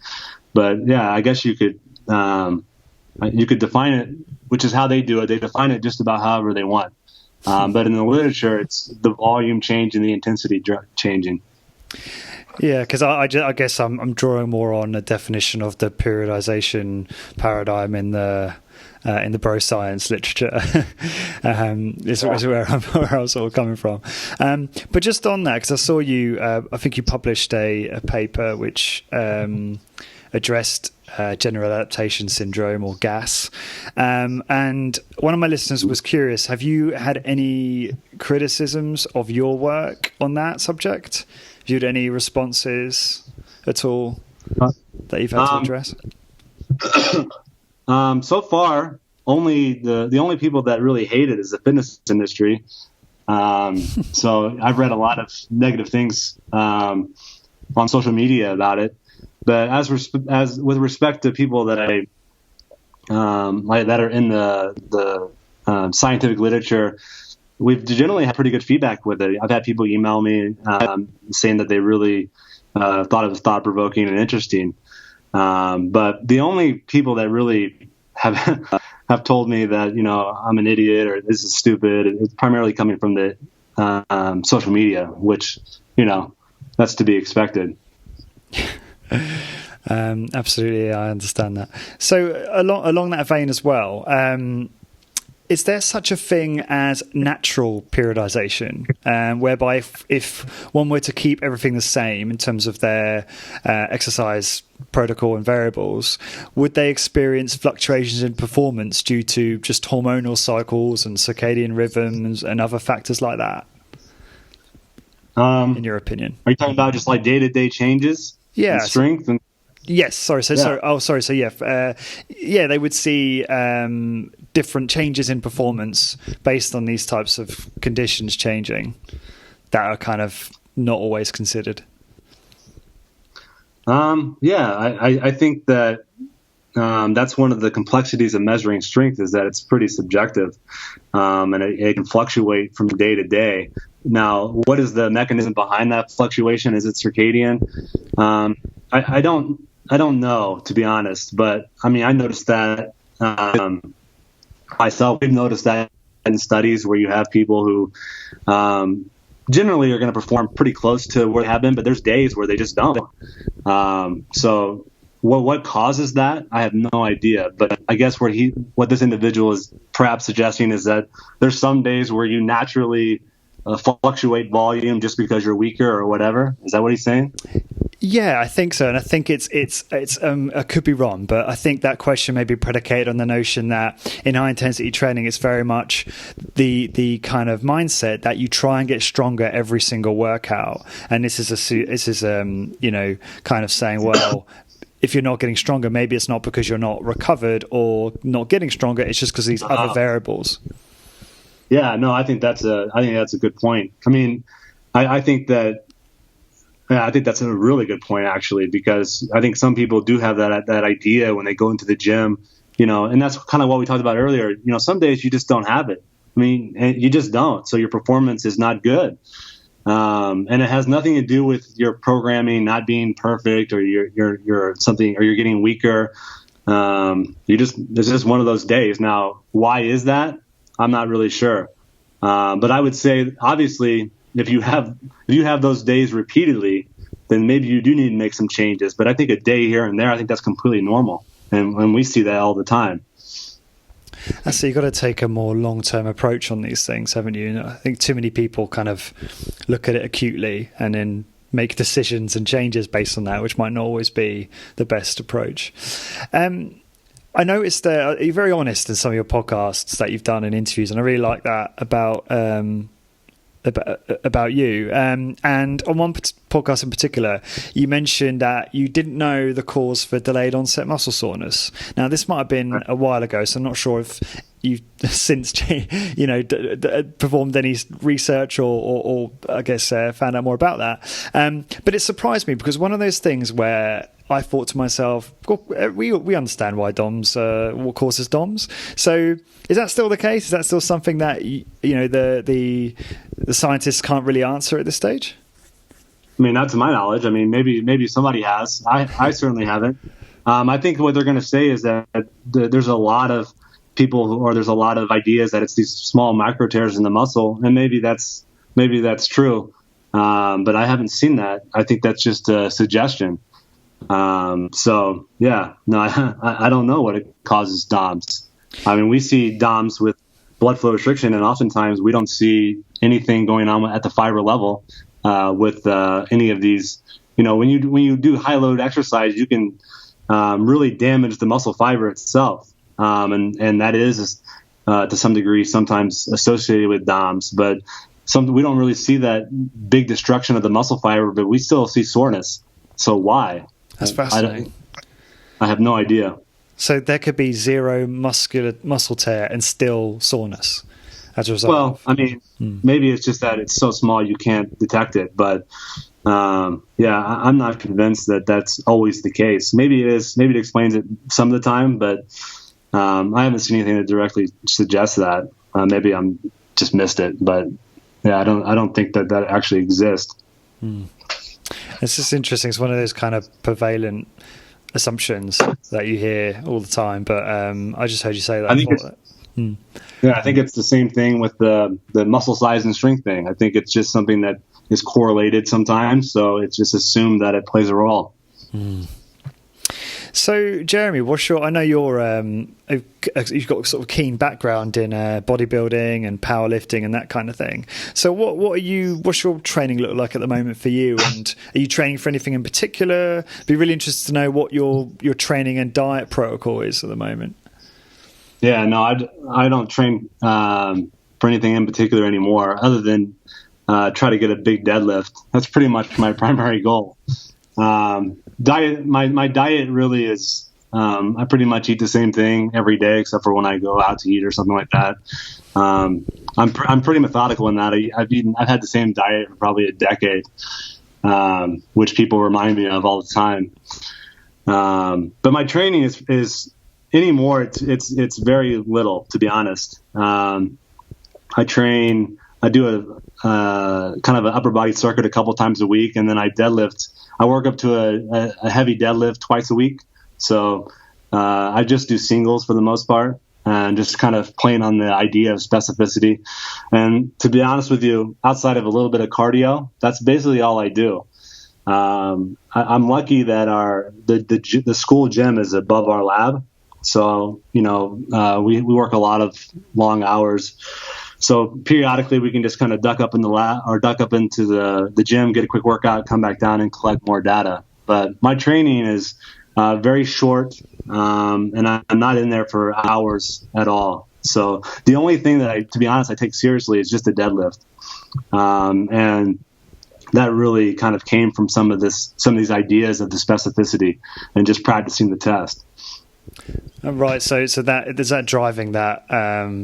But yeah, I guess you could define it, which is how they do it. They define it just about however they want. But in the literature, it's the volume change and the intensity changing. Yeah, because I guess I'm drawing more on a definition of the periodization paradigm in the bro science literature. Is where I was sort of coming from. But just on that, because I saw you, I think you published a paper which addressed general adaptation syndrome, or GAS. And one of my listeners was curious, have you had any criticisms of your work on that subject? Have you had any responses at all that you've had to address? So far, the only people that really hate it is the fitness industry. So I've read a lot of negative things on social media about it. But as with respect to people that that are in the scientific literature, we've generally had pretty good feedback with it. I've had people email me saying that they really thought it was thought-provoking and interesting. But the only people that really have told me that, I'm an idiot or this is stupid, it's primarily coming from the social media, which, that's to be expected. Absolutely, I understand that. So along that vein as well, is there such a thing as natural periodization, whereby if one were to keep everything the same in terms of their exercise protocol and variables, would they experience fluctuations in performance due to just hormonal cycles and circadian rhythms and other factors like that? In your opinion, are you talking about just like day-to-day changes? Yeah, in strength and. Yes, sorry. So they would see different changes in performance based on these types of conditions changing that are kind of not always considered. I think that that's one of the complexities of measuring strength, is that it's pretty subjective, and it can fluctuate from day to day. Now, what is the mechanism behind that fluctuation? Is it circadian? I don't know, to be honest, but I mean, I noticed that myself. We've noticed that in studies where you have people who generally are going to perform pretty close to where they have been, but there's days where they just don't. So what causes that? I have no idea. But I guess what this individual is perhaps suggesting is that there's some days where you naturally fluctuate volume just because you're weaker or whatever. Is that what he's saying? Yeah, I think so, and I think it's I could be wrong, but I think that question may be predicated on the notion that in high intensity training, it's very much the kind of mindset that you try and get stronger every single workout, and this is kind of saying, well, if you're not getting stronger, maybe it's not because you're not recovered or not getting stronger; it's just because these other variables. Yeah, no, I think that's a good point. I mean, I think that. Yeah, I think that's a really good point, actually, because I think some people do have that idea when they go into the gym, and that's kind of what we talked about earlier. Some days you just don't have it. I mean, you just don't. So your performance is not good. And it has nothing to do with your programming not being perfect, or you're something, or you're getting weaker. It's just one of those days. Now, why is that? I'm not really sure. But I would say, obviously, if you have those days repeatedly, then maybe you do need to make some changes. But I think a day here and there, I think that's completely normal, and we see that all the time. So you've got to take a more long-term approach on these things, haven't you? I think too many people kind of look at it acutely and then make decisions and changes based on that, which might not always be the best approach. I noticed that you're very honest in some of your podcasts that you've done in interviews, and I really like that about you. And on one podcast in particular, you mentioned that you didn't know the cause for delayed onset muscle soreness. Now, this might have been a while ago, so I'm not sure if you've since performed any research or I guess found out more about that. But it surprised me because one of those things where I thought to myself, we understand why DOMs, what causes DOMs. So is that still the case? Is that still something that the scientists can't really answer at this stage? I mean, not to my knowledge. I mean, maybe somebody has. I certainly haven't. I think what they're going to say is that there's a lot of people, or there's a lot of ideas that it's these small micro tears in the muscle, and maybe that's true. But I haven't seen that. I think that's just a suggestion. So yeah, no, I don't know what it causes DOMs. I mean, we see DOMs with blood flow restriction, and oftentimes we don't see anything going on at the fiber level with any of these. When you do high load exercise, you can really damage the muscle fiber itself, and that is to some degree sometimes associated with DOMs. But we don't really see that big destruction of the muscle fiber, but we still see soreness. So why? That's fascinating. I have no idea. So there could be zero muscle tear and still soreness as a result. Well, I mean, maybe it's just that it's so small you can't detect it. But yeah, I'm not convinced that that's always the case. Maybe it is. Maybe it explains it some of the time, but I haven't seen anything that directly suggests that. Maybe I'm just missed it. But yeah, I don't think that actually exists. It's just interesting. It's one of those kind of prevalent assumptions that you hear all the time. But I just heard you say that. I think it's the same thing with the muscle size and strength thing. I think it's just something that is correlated sometimes. So it's just assumed that it plays a role. So, Jeremy, I know you've got sort of keen background in bodybuilding and powerlifting and that kind of thing. So what's your training look like at the moment for you? And are you training for anything in particular? Be really interested to know what your training and diet protocol is at the moment. Yeah, no, I don't train for anything in particular anymore, other than try to get a big deadlift. That's pretty much my primary goal. Diet. My diet really is. I pretty much eat the same thing every day, except for when I go out to eat or something like that. I'm pretty methodical in that. I've had the same diet for probably a decade, which people remind me of all the time. But my training is anymore. It's very little, to be honest. I do a kind of an upper body circuit a couple times a week, and then I deadlift. I work up to a heavy deadlift twice a week. So I just do singles for the most part, and just kind of playing on the idea of specificity. And to be honest with you, outside of a little bit of cardio, that's basically all I do. I'm lucky that the school gym is above our lab. So, we work a lot of long hours. So periodically we can just kind of duck up in the lab or duck up into the gym, get a quick workout, come back down and collect more data. But my training is very short, and I'm not in there for hours at all. So the only thing that to be honest, I take seriously is just the deadlift. And that really kind of came from some of these ideas of the specificity and just practicing the test. Right, so that is that driving that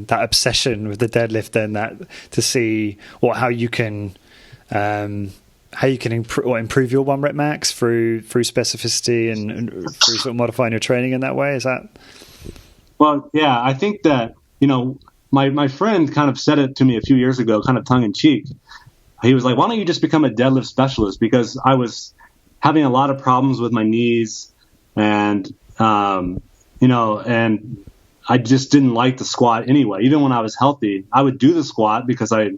obsession with the deadlift, then, that to see how you can improve your 1 rep max through specificity and through sort of modifying your training in that way. Is that? Well, yeah, I think that my friend kind of said it to me a few years ago, kind of tongue in cheek. He was like, "Why don't you just become a deadlift specialist?" Because I was having a lot of problems with my knees and and I just didn't like the squat anyway. Even when I was healthy, I would do the squat because I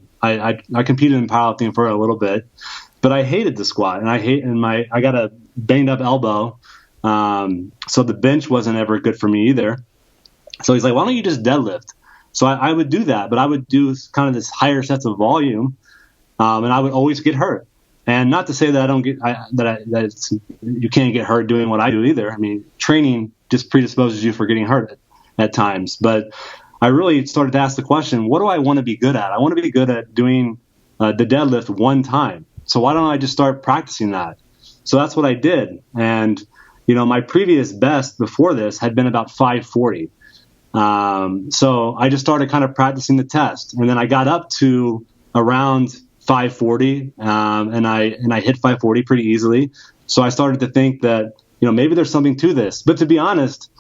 competed in powerlifting for a little bit, but I hated the squat, and I got a banged up elbow, so the bench wasn't ever good for me either. So he's like, "Why don't you just deadlift?" So I would do that, but I would do kind of this higher sets of volume, and I would always get hurt. And not to say that you can't get hurt doing what I do either. I mean, training just predisposes you for getting hurt at times. But I really started to ask the question, what do I want to be good at? I want to be good at doing the deadlift one time. So why don't I just start practicing that? So that's what I did. And, my previous best before this had been about 540. So I just started kind of practicing the test, and then I got up to around 540, and I hit 540 pretty easily. So I started to think that, maybe there's something to this. But to be honest,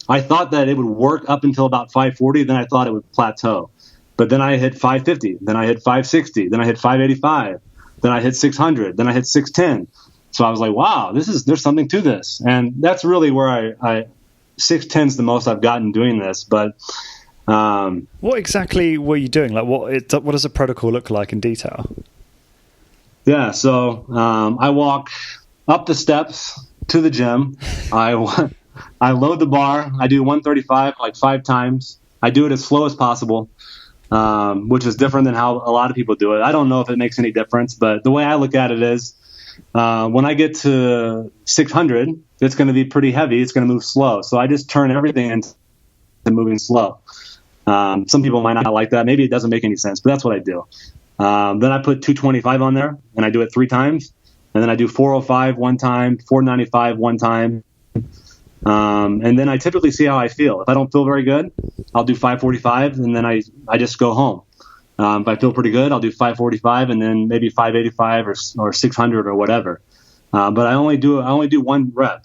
I thought that it would work up until about 540. Then I thought it would plateau. But then I hit 550. Then I hit 560. Then I hit 585. Then I hit 600. Then I hit 610. So I was like, wow, there's something to this. And that's really where I 610's the most I've gotten doing this. But what exactly were you doing? Like, what does a protocol look like in detail? Yeah, so I walk up the steps to the gym. I load the bar. I do 135 like 5 times. I do it as slow as possible, which is different than how a lot of people do it. I don't know if it makes any difference, but the way I look at it is when I get to 600, it's going to be pretty heavy. It's going to move slow. So I just turn everything into moving slow. Some people might not like that. Maybe it doesn't make any sense, but that's what I do. Then I put 225 on there, and I do it 3 times. And then I do 405 one time, 495 one time. And then I typically see how I feel. If I don't feel very good, I'll do 545, and then I just go home. If I feel pretty good, I'll do 545, and then maybe 585 or 600 or whatever. But I only do 1 rep.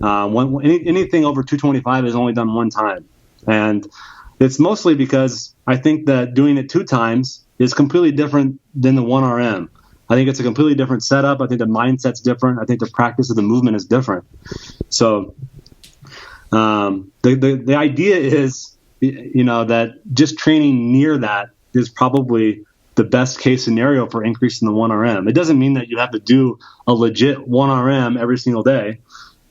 Anything over 225 is only done 1 time. And it's mostly because I think that doing it 2 times is completely different than the 1RM. I think it's a completely different setup. I think the mindset's different. I think the practice of the movement is different. So the idea is, that just training near that is probably the best case scenario for increasing the 1RM. It doesn't mean that you have to do a legit 1RM every single day,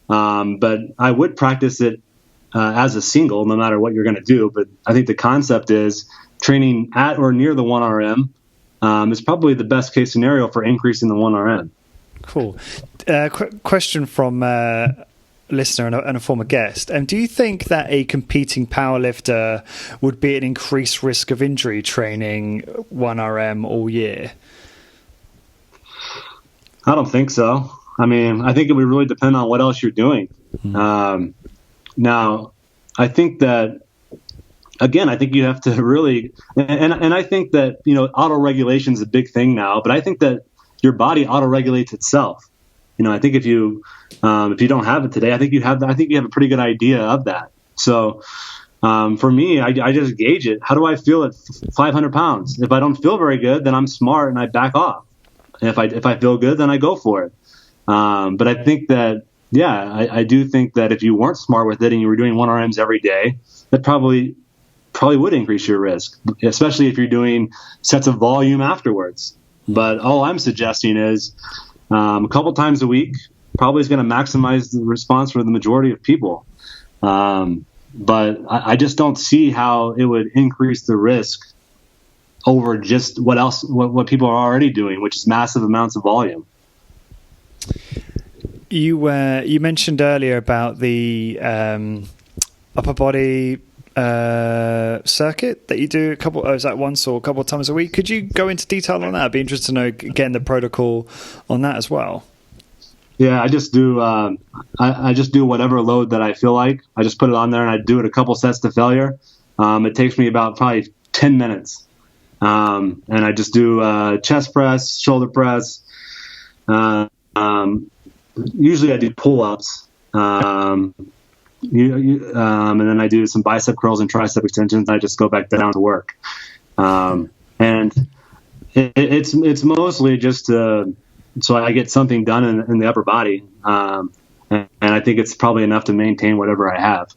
but I would practice it as a single, no matter what you're going to do. But I think the concept is training at or near the 1RM is probably the best case scenario for increasing the 1RM. Cool. Question from listener and a former guest. Do you think that a competing powerlifter would be at increased risk of injury training 1RM all year? I don't think so. I mean, I think it would really depend on what else you're doing. Now, I think that, again, I think you have to really, and I think that, auto-regulation is a big thing now, but I think that your body auto-regulates itself. I think if you don't have it today, I think you have a pretty good idea of that. So for me, I just gauge it. How do I feel at 500 pounds? If I don't feel very good, then I'm smart and I back off. And if I feel good, then I go for it. But I think that, I do think that if you weren't smart with it and you were doing 1RMs every day, that probably would increase your risk, especially if you're doing sets of volume afterwards. But all I'm suggesting is a couple times a week probably is going to maximize the response for the majority of people. But I just don't see how it would increase the risk over just what people are already doing, which is massive amounts of volume. You mentioned earlier about the upper body circuit that you do is that once or a couple of times a week? Could you go into detail on that? I'd be interested to know, again, the protocol on that as well. Yeah, I just do I just do whatever load that I feel like. I just put it on there and I do it a couple sets to failure. It takes me about probably 10 minutes. And I just do chest press, shoulder press. Usually I do pull-ups. And then I do some bicep curls and tricep extensions. And I just go back down to work. And it's mostly just so I get something done in the upper body. And I think it's probably enough to maintain whatever I have.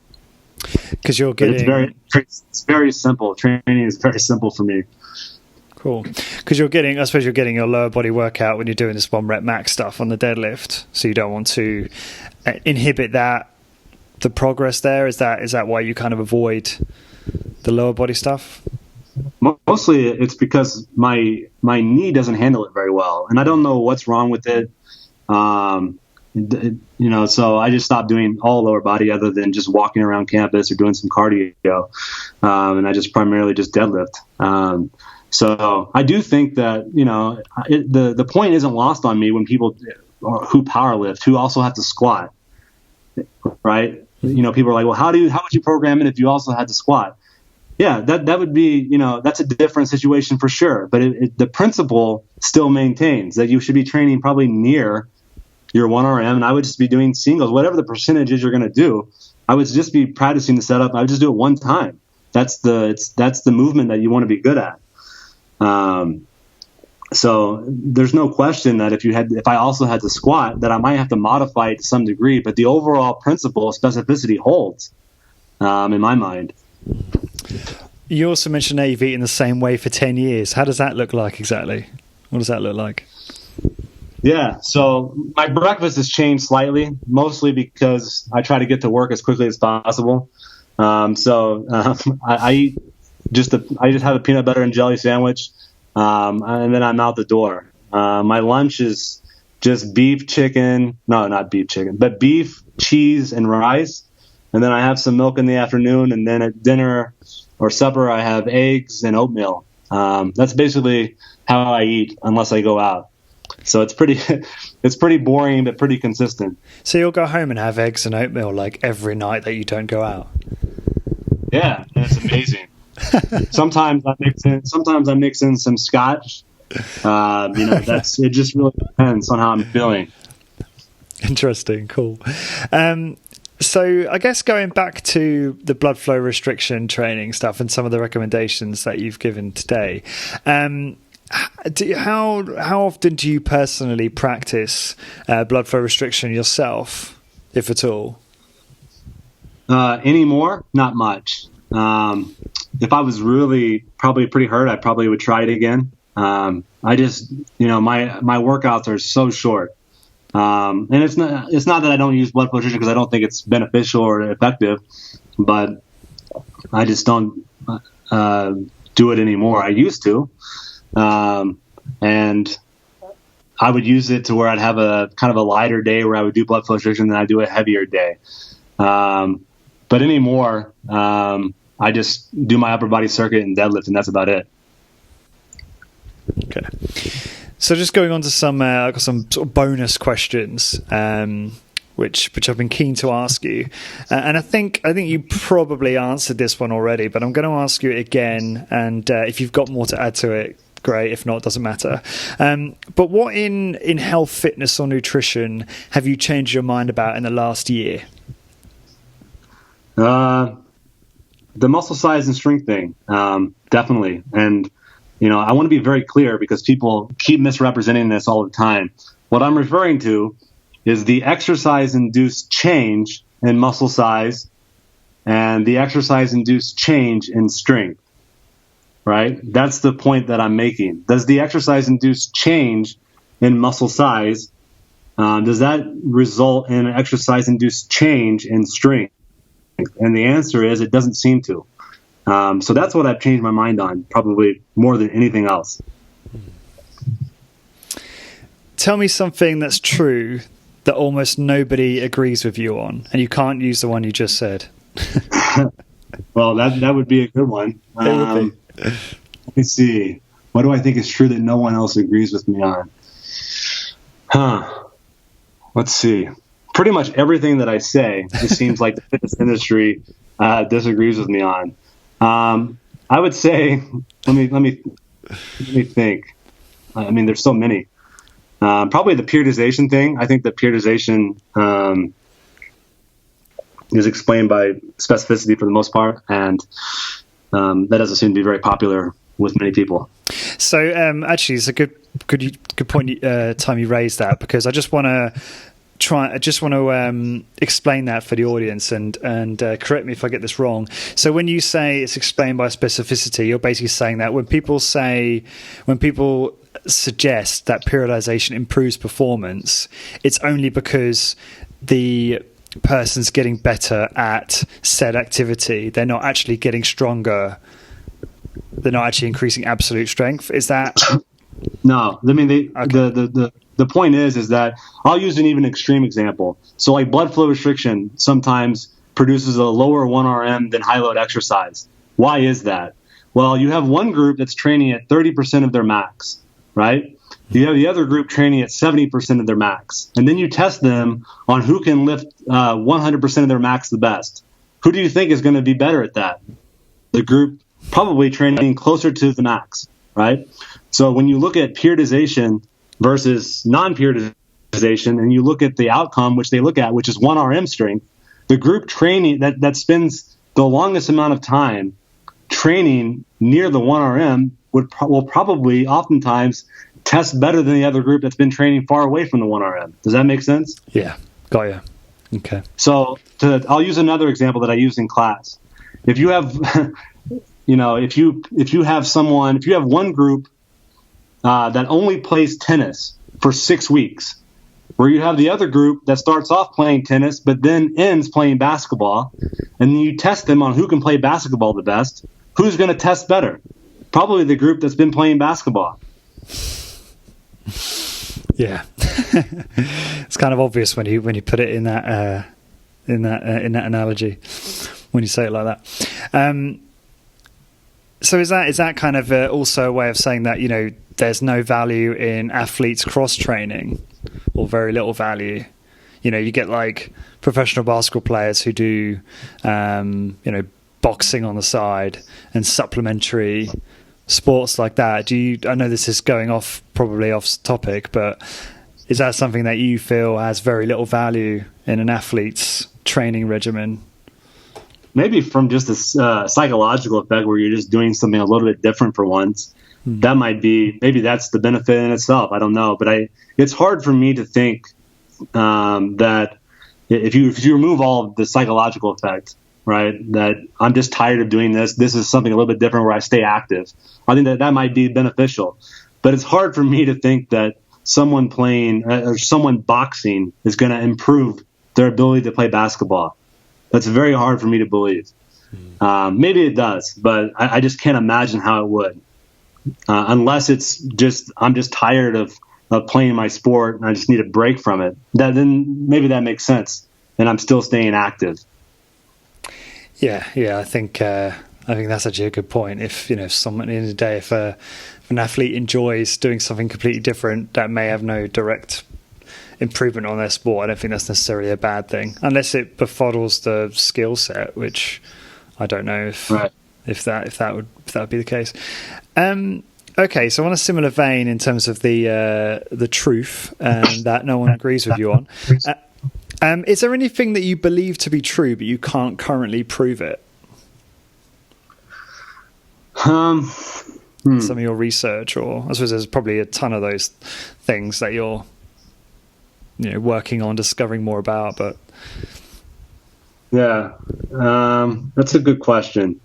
Because you're getting... It's very simple. Training is very simple for me. Cool. Because I suppose you're getting your lower body workout when you're doing this 1 rep max stuff on the deadlift. So you don't want to inhibit the progress there. Is that why you kind of avoid the lower body stuff? Mostly it's because my knee doesn't handle it very well, and I don't know what's wrong with it. So I just stopped doing all lower body other than just walking around campus or doing some cardio, and I just primarily just deadlift. So I do think that the point isn't lost on me when people who powerlift who also have to squat, right? people are like, well, how would you program it if you also had to squat? Yeah, that would be, that's a different situation for sure. But the principle still maintains that you should be training probably near your 1RM, and I would just be doing singles, whatever the percentage is you're going to do. I would just be practicing the setup. I would just do it one time. That's the movement that you want to be good at. So there's no question that if I also had to squat, that I might have to modify it to some degree, but the overall principle of specificity holds, in my mind. You also mentioned that you've eaten the same way for 10 years. How does that look like exactly? What does that look like? Yeah, so my breakfast has changed slightly, mostly because I try to get to work as quickly as possible. I just have a peanut butter and jelly sandwich, and then I'm out the door. My lunch is just beef, cheese, and rice. And then I have some milk in the afternoon, and then at dinner or supper, I have eggs and oatmeal. That's basically how I eat, unless I go out. So it's pretty boring, but pretty consistent. So you'll go home and have eggs and oatmeal like every night that you don't go out? Yeah, it's amazing. Sometimes I mix in some scotch. It just really depends on how I'm feeling. Interesting, cool. So I guess going back to the blood flow restriction training stuff and some of the recommendations that you've given today, how often do you personally practice blood flow restriction yourself, if at all? Anymore, not much. If I was really probably pretty hurt, I probably would try it again. I just, my workouts are so short. And it's not that I don't use blood flow restriction because I don't think it's beneficial or effective, but I just don't do it anymore. I used to, and I would use it to where I'd have a kind of a lighter day where I would do blood flow restriction, and then I'd do a heavier day. But anymore, I just do my upper body circuit and deadlift, and that's about it. Okay. So just going on to some sort of bonus questions, which I've been keen to ask you, and I think you probably answered this one already, but I'm going to ask you it again, and if you've got more to add to it, great. If not, it doesn't matter. But what in health, fitness, or nutrition have you changed your mind about in the last year? The muscle size and strength thing, definitely, and I want to be very clear because people keep misrepresenting this all the time. What I'm referring to is the exercise-induced change in muscle size and the exercise-induced change in strength, right? That's the point that I'm making. Does the exercise-induced change in muscle size, does that result in an exercise-induced change in strength? And the answer is it doesn't seem to. So that's what I've changed my mind on, probably more than anything else. Tell me something that's true that almost nobody agrees with you on, and you can't use the one you just said. Well, that would be a good one. Let me see. What do I think is true that no one else agrees with me on? Let's see. Pretty much everything that I say, it seems like the fitness industry disagrees with me on. I would say, let me think. I mean, there's so many. Probably the periodization thing. I think the periodization is explained by specificity for the most part, and that doesn't seem to be very popular with many people. So actually, it's a good point. Time you raised that, because I just want to explain that for the audience and correct me if I get this wrong. So when you say it's explained by specificity, you're basically saying that when people suggest that periodization improves performance, it's only because the person's getting better at said activity. They're not actually getting stronger. They're not actually increasing absolute strength. Is that? No, I mean, the point is that I'll use an even extreme example. So like blood flow restriction sometimes produces a lower 1RM than high load exercise. Why is that? Well, you have one group that's training at 30% of their max, right? You have the other group training at 70% of their max. And then you test them on who can lift 100% of their max the best. Who do you think is going to be better at that? The group probably training closer to the max, right? So when you look at periodization versus non-periodization, and you look at the outcome, which they look at, which is 1RM strength, the group training that spends the longest amount of time training near the 1RM will probably oftentimes test better than the other group that's been training far away from the 1RM. Does that make sense? Yeah, got you. Okay. So I'll use another example that I use in class. If you have, if you have one group that only plays tennis for 6 weeks, where you have the other group that starts off playing tennis but then ends playing basketball, and then you test them on who can play basketball the best, who's going to test better? Probably the group that's been playing basketball. Yeah, it's kind of obvious when you put it in that analogy, when you say it like that. So is that kind of also a way of saying that there's no value in athletes cross training, or very little value? You get like professional basketball players who do boxing on the side and supplementary sports like that. I know this is going probably off topic, but is that something that you feel has very little value in an athlete's training regimen? Maybe from just a psychological effect where you're just doing something a little bit different for once. That might be, maybe that's the benefit in itself. I don't know, but it's hard for me to think that if you remove all of the psychological effect, right, that I'm just tired of doing this. This is something a little bit different where I stay active. I think that might be beneficial. But it's hard for me to think that someone playing or someone boxing is going to improve their ability to play basketball. That's very hard for me to believe. Maybe it does, but I just can't imagine how it would. Unless I'm just tired of playing my sport and I just need a break from it. Then maybe that makes sense, and I'm still staying active. Yeah, I think that's actually a good point. If someone, at the end of the day, if an athlete enjoys doing something completely different that may have no direct improvement on their sport, I don't think that's necessarily a bad thing, unless it befuddles the skill set, which I don't know if that would be the case. Okay, so on a similar vein, in terms of the truth that no one agrees with you on. Is there anything that you believe to be true, but you can't currently prove it? Some of your research, or I suppose there's probably a ton of those things that you're, working on, discovering more about. But yeah, that's a good question.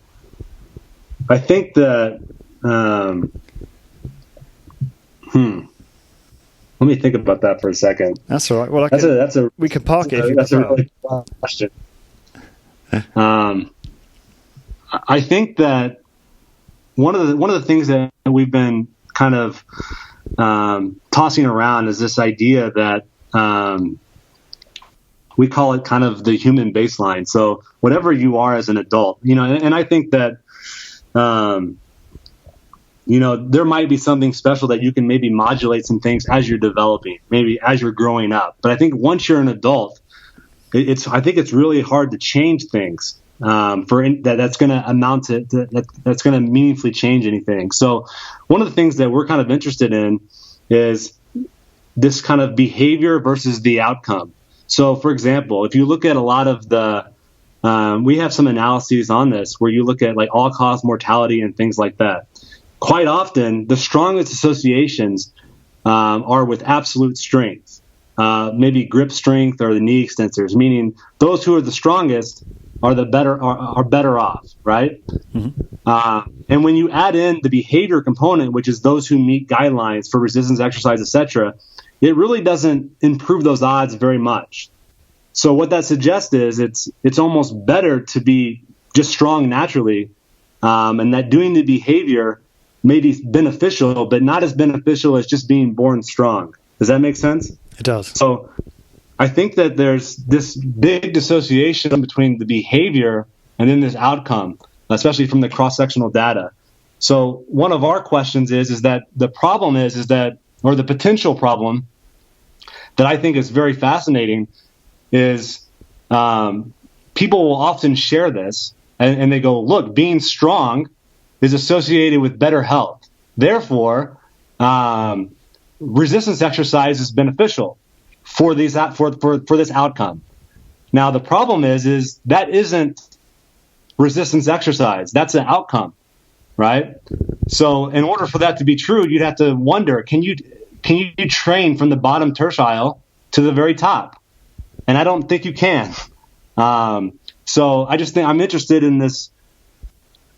I think that. Let me think about that for a second. That's all right. Well, we can park it if you prefer. That's a really good question. I think that one of the things that we've been kind of tossing around is this idea that we call it kind of the human baseline. So whatever you are as an adult, and I think that there might be something special that you can maybe modulate some things as you're developing, maybe as you're growing up. But I think once you're an adult, I think it's really hard to change things that's going to amount to that's going to meaningfully change anything. So one of the things that we're kind of interested in is this kind of behavior versus the outcome. So, for example, if you look at a lot of we have some analyses on this where you look at like all-cause mortality and things like that. Quite often, the strongest associations are with absolute strength, maybe grip strength or the knee extensors, meaning those who are the strongest are better off, right? Mm-hmm. And when you add in the behavior component, which is those who meet guidelines for resistance exercise, etc., it really doesn't improve those odds very much. So what that suggests is it's almost better to be just strong naturally, and that doing the behavior may be beneficial, but not as beneficial as just being born strong. Does that make sense? It does. So I think that there's this big dissociation between the behavior and then this outcome, especially from the cross-sectional data. So one of our questions is that the problem is that or the potential problem that I think is very fascinating is people will often share this and they go, look, being strong is associated with better health. Therefore, resistance exercise is beneficial for this outcome. Now, the problem is that isn't resistance exercise. That's an outcome, right? So in order for that to be true, you'd have to wonder, can you train from the bottom tertile to the very top? And I don't think you can. So I just think I'm interested in this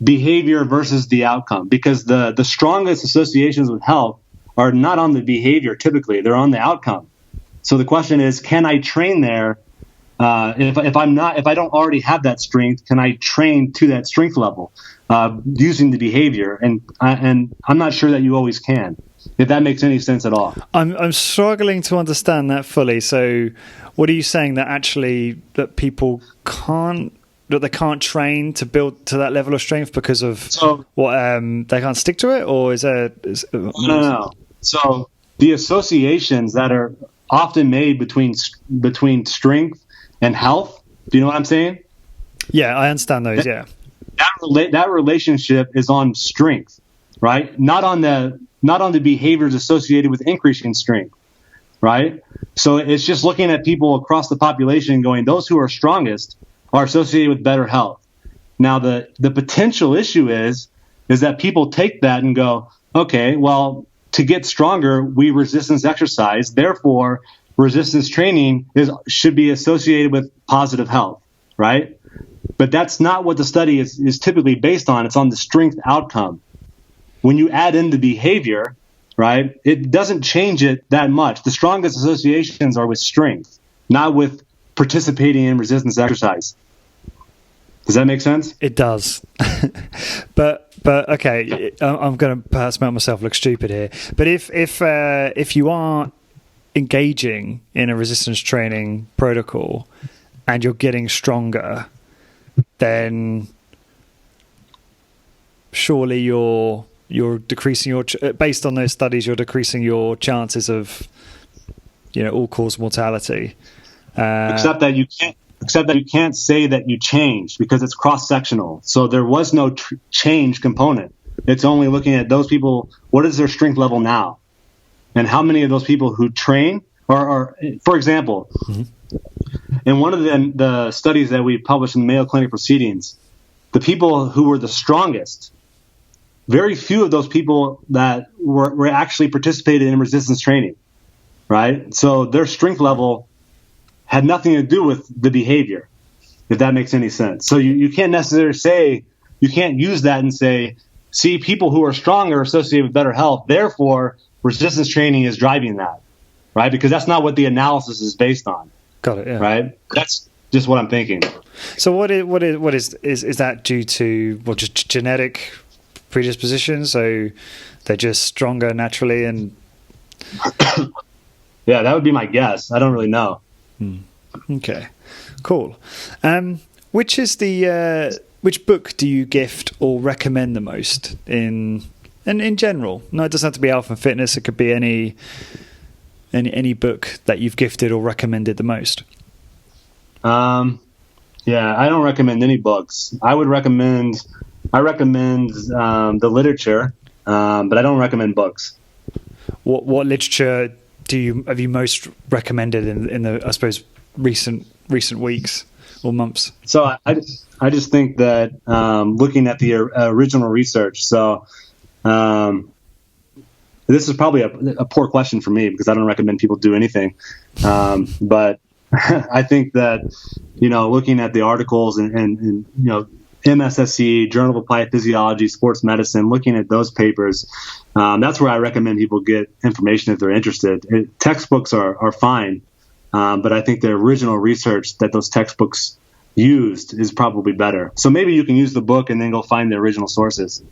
behavior versus the outcome, because the strongest associations with health are not on the behavior typically, they're on the outcome. So the question is, can I train there? If I don't already have that strength, can I train to that strength level using the behavior? And I'm not sure that you always can, if that makes any sense at all. I'm struggling to understand that fully. So, what are you saying, that actually that people can't train to build to that level of strength because of they can't stick to it, or is there? No. So the associations that are often made between strength and health. Do you know what I'm saying? Yeah, I understand those. Yeah, that relationship is on strength, right? Not on the behaviors associated with increasing strength, right? So it's just looking at people across the population, going, those who are strongest are associated with better health. Now, the potential issue is that people take that and go, okay, well, to get stronger, we resistance exercise. Therefore, resistance training should be associated with positive health, right? But that's not what the study is typically based on. It's on the strength outcome. When you add in the behavior, right, it doesn't change it that much. The strongest associations are with strength, not with participating in resistance exercise. Does that make sense? It does. But okay, I'm going to perhaps make myself look stupid here. But if you are engaging in a resistance training protocol and you're getting stronger, then surely you're decreasing based on those studies, you're decreasing your chances of all-cause mortality. Except that you can't say that you changed, because it's cross-sectional. So there was no change component. It's only looking at those people. What is their strength level now? And how many of those people who train are for example, in one of the studies that we published in the Mayo Clinic Proceedings, the people who were the strongest, very few of those people that were actually participated in resistance training, right? So their strength level had nothing to do with the behavior, if that makes any sense. So you can't necessarily say, you can't use that and say, see, people who are strong are associated with better health, therefore resistance training is driving that, right? Because that's not what the analysis is based on. Got it, yeah. Right? That's just what I'm thinking. So what is that due to, just genetic predisposition? So they're just stronger naturally, and yeah, that would be my guess. I don't really know. Okay, cool. Which book do you gift or recommend the most in general? No, it doesn't have to be health and fitness. It could be any book that you've gifted or recommended the most. Yeah, I don't recommend any books. I recommend the literature, but I don't recommend books. What literature have you most recommended in the, I suppose, recent weeks or months? So I just think that looking at the original research. So this is probably a poor question for me, because I don't recommend people do anything. But I think that looking at the articles and MSSC, Journal of Applied Physiology, Sports Medicine, looking at those papers, that's where I recommend people get information if they're interested. Textbooks are fine, but I think the original research that those textbooks used is probably better. So maybe you can use the book and then go find the original sources.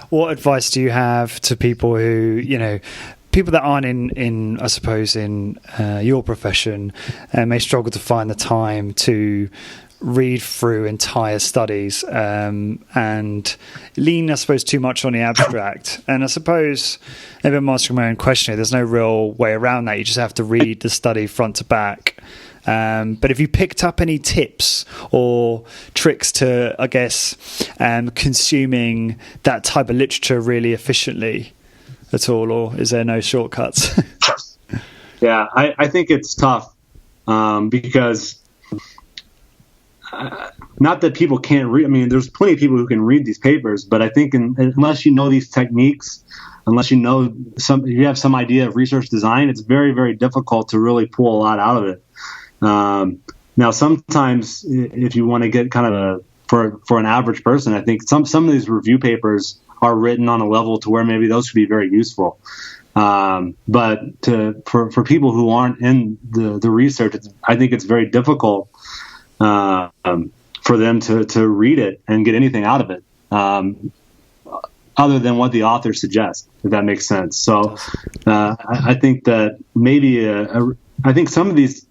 What advice do you have to people who, people that aren't in I suppose, in your profession, may struggle to find the time to read through entire studies and lean, I suppose, too much on the abstract. And I suppose, maybe I'm asking my own question here, there's no real way around that. You just have to read the study front to back. But have you picked up any tips or tricks to, I guess, consuming that type of literature really efficiently at all, or is there no shortcuts? Yeah, I think it's tough because not that people can't read. I mean, there's plenty of people who can read these papers, but I think unless you know these techniques, unless you know you have some idea of research design, it's very, very difficult to really pull a lot out of it. Now, sometimes if you want to get kind of for an average person, I think some of these review papers are written on a level to where maybe those could be very useful. But for people who aren't in the research, I think it's very difficult for them to read it and get anything out of it, other than what the author suggests, if that makes sense. So I think that maybe I think some of these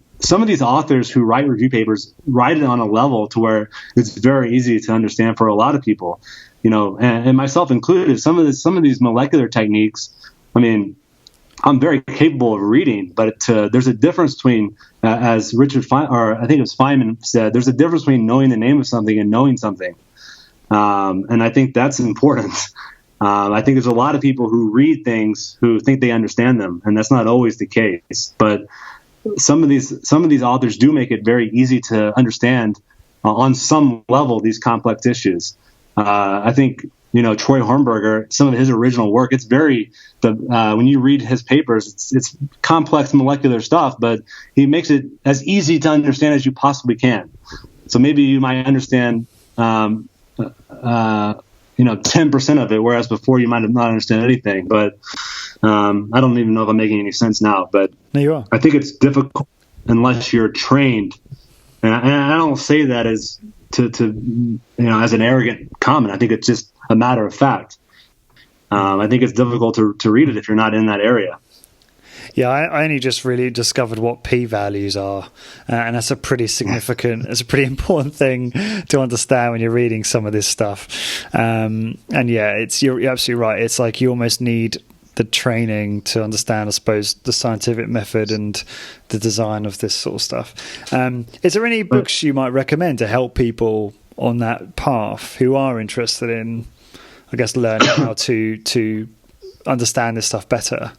authors who write review papers write it on a level to where it's very easy to understand for a lot of people, and myself included. Some of these molecular techniques, I mean, I'm very capable of reading, but there's a difference between, as Richard or I think it was Feynman said, there's a difference between knowing the name of something and knowing something. And I think that's important. I think there's a lot of people who read things who think they understand them, and that's not always the case. But some of these authors do make it very easy to understand on some level these complex issues. I think Troy Hornberger, some of his original work, it's very when you read his papers, it's complex molecular stuff, but he makes it as easy to understand as you possibly can. So maybe you might understand 10% of it, whereas before you might have not understood anything. But I don't even know if I'm making any sense now. But there you are. I think it's difficult unless you're trained, and I don't say that as as an arrogant comment. I think it's just a matter of fact. I think it's difficult to read it if you're not in that area. Yeah, I only just really discovered what p-values are, and that's a pretty significant, it's a pretty important thing to understand when you're reading some of this stuff. And yeah, you're absolutely right. It's like you almost need the training to understand, I suppose, the scientific method and the design of this sort of stuff. Is there any books you might recommend to help people on that path who are interested in, I guess, learning how to understand this stuff better?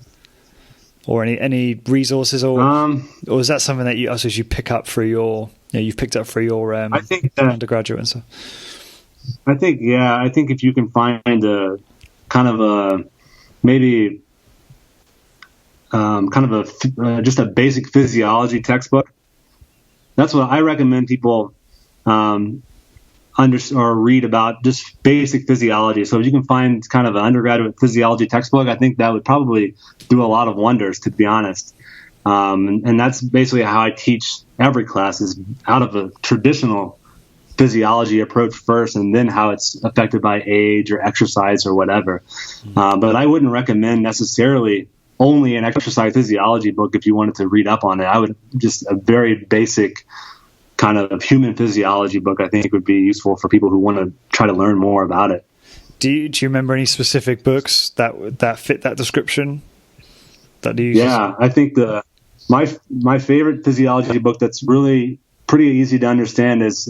Or any resources, or is that something that I suppose you pick up through you've picked up through your I think undergraduate and stuff? I think if you can find a kind of a maybe just a basic physiology textbook, that's what I recommend people or read about, just basic physiology. So if you can find kind of an undergraduate physiology textbook, I think that would probably do a lot of wonders, to be honest. And that's basically how I teach every class, is out of a traditional physiology approach first, and then how it's affected by age or exercise or whatever. But I wouldn't recommend necessarily only an exercise physiology book if you wanted to read up on it. I would just a very basic kind of human physiology book, I think, would be useful for people who want to try to learn more about it. Do you remember any specific books that fit that description? Yeah, I think my favorite physiology book that's really pretty easy to understand is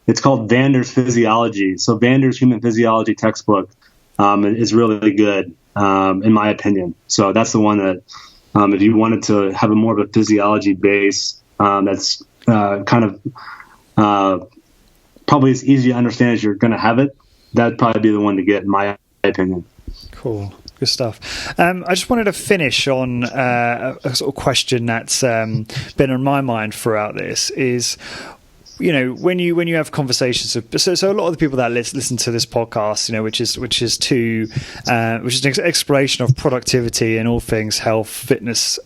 it's called Vander's Physiology. So Vander's Human Physiology textbook is really good, in my opinion. So that's the one that if you wanted to have a more of a physiology base that's kind of probably as easy to understand as you're going to have it, that'd probably be the one to get, in my opinion. Cool. Good stuff. I just wanted to finish on a sort of question that's been on my mind throughout this is, when you have conversations, so a lot of the people that listen to this podcast, which is an exploration of productivity and all things health, fitness,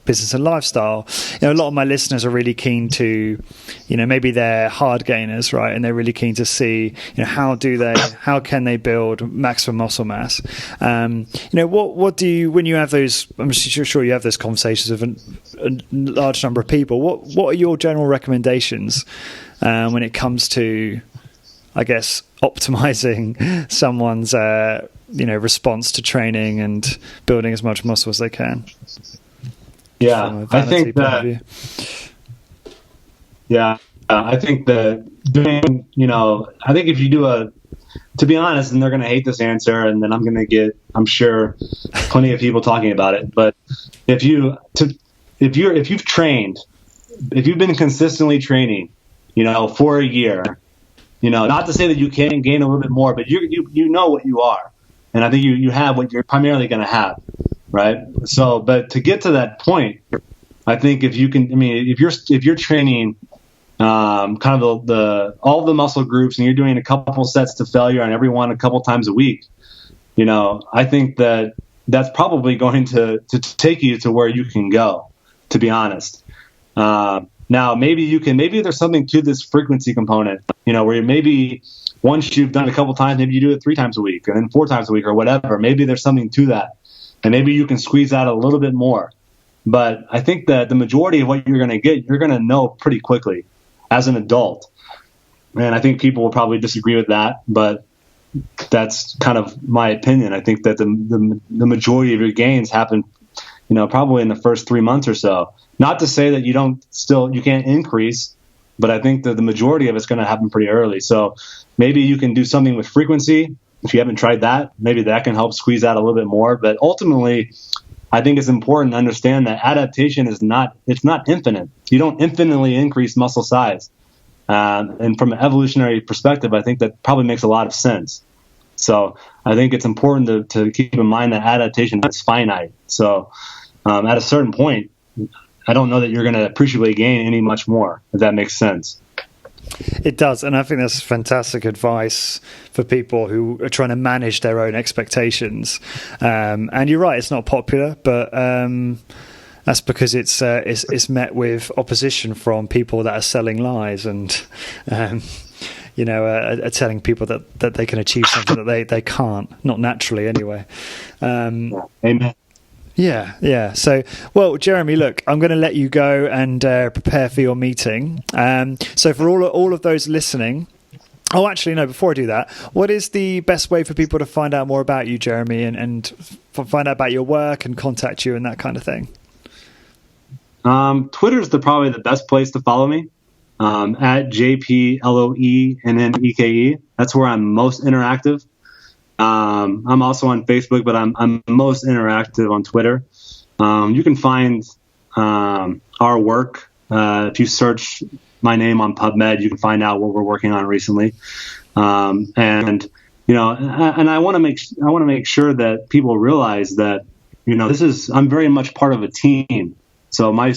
business and lifestyle. A lot of my listeners are really keen to, maybe they're hard gainers, right? And they're really keen to see, how can they build maximum muscle mass? What do you, when you have those, I'm sure you have those conversations with a large number of people, what are your general recommendations when it comes to, I guess, optimizing someone's response to training and building as much muscle as they can. Yeah, I think that. Yeah, I think that doing, I think if you do to be honest, and they're going to hate this answer, and then I'm going to get, I'm sure, plenty of people talking about it. But if you've trained, if you've been consistently training, for a year, not to say that you can't gain a little bit more, but you know what you are, and I think you have what you're primarily going to have, right? So, but to get to that point, I think if you can, if you're training kind of all the muscle groups, and you're doing a couple sets to failure on every one a couple times a week, I think that's probably going to take you to where you can go, to be honest. Now, maybe there's something to this frequency component, where maybe once you've done it a couple times, maybe you do it 3 times a week and then 4 times a week or whatever. Maybe there's something to that, and maybe you can squeeze out a little bit more. But I think that the majority of what you're going to get, you're going to know pretty quickly as an adult. And I think people will probably disagree with that, but that's kind of my opinion. I think that the majority of your gains happen, probably in the first 3 months or so. Not to say that you can't increase, but I think that the majority of it's going to happen pretty early. So maybe you can do something with frequency. If you haven't tried that, maybe that can help squeeze out a little bit more. But ultimately, I think it's important to understand that adaptation it's not infinite. You don't infinitely increase muscle size. And from an evolutionary perspective, I think that probably makes a lot of sense. So I think it's important to keep in mind that adaptation is finite. So at a certain point, I don't know that you're going to appreciably gain any much more, if that makes sense. It does, and I think that's fantastic advice for people who are trying to manage their own expectations. And you're right; it's not popular, but that's because it's met with opposition from people that are selling lies and are telling people that they can achieve something that they can't, not naturally anyway. Amen. Yeah. So, well, Jeremy, look, I'm going to let you go and prepare for your meeting. So for all of those listening, oh, actually, no, before I do that, what is the best way for people to find out more about you, Jeremy, and find out about your work and contact you and that kind of thing? Twitter's probably the best place to follow me, at JPLOENNEKE. That's where I'm most interactive. I'm also on Facebook, but I'm most interactive on Twitter. You can find our work if you search my name on PubMed. You can find out what we're working on recently, and I want to make sure that people realize that I'm very much part of a team. So my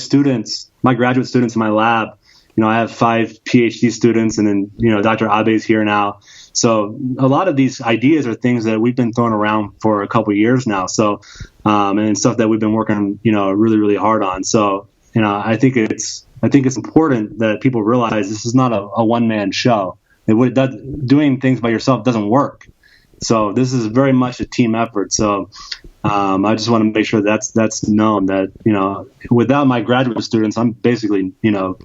graduate students in my lab, I have 5 PhD students, and then Dr. Abe's here now. So a lot of these ideas are things that we've been throwing around for a couple of years now. So, and stuff that we've been working, really, really hard on. So, I think it's important that people realize this is not a one-man show. Doing things by yourself doesn't work. So this is very much a team effort. So, I just want to make sure that's known that, without my graduate students, I'm basically,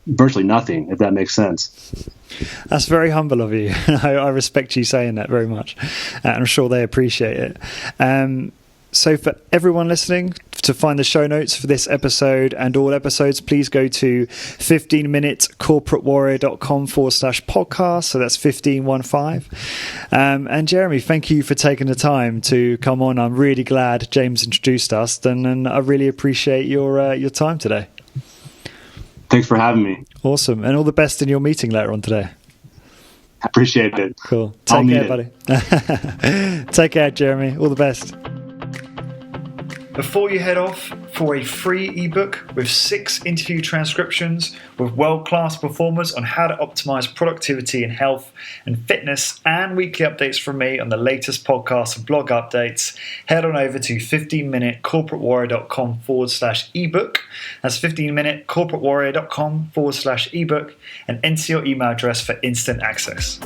virtually nothing, if that makes sense. That's very humble of you. I respect you saying that very much. And I'm sure they appreciate it. So for everyone listening, to find the show notes for this episode and all episodes, please go to 15minutecorporatewarrior.com/podcast. So that's 1515. And Jeremy, thank you for taking the time to come on. I'm really glad James introduced us, and I really appreciate your time today. Thanks for having me. Awesome. And all the best in your meeting later on today. I appreciate it. Cool. Take care, buddy. Take care, Jeremy. All the best. Before you head off, for a free ebook with 6 interview transcriptions with world-class performers on how to optimize productivity and health and fitness, and weekly updates from me on the latest podcasts and blog updates, head on over to 15minutecorporatewarrior.com/ebook. That's 15minutecorporatewarrior.com/ebook, and enter your email address for instant access.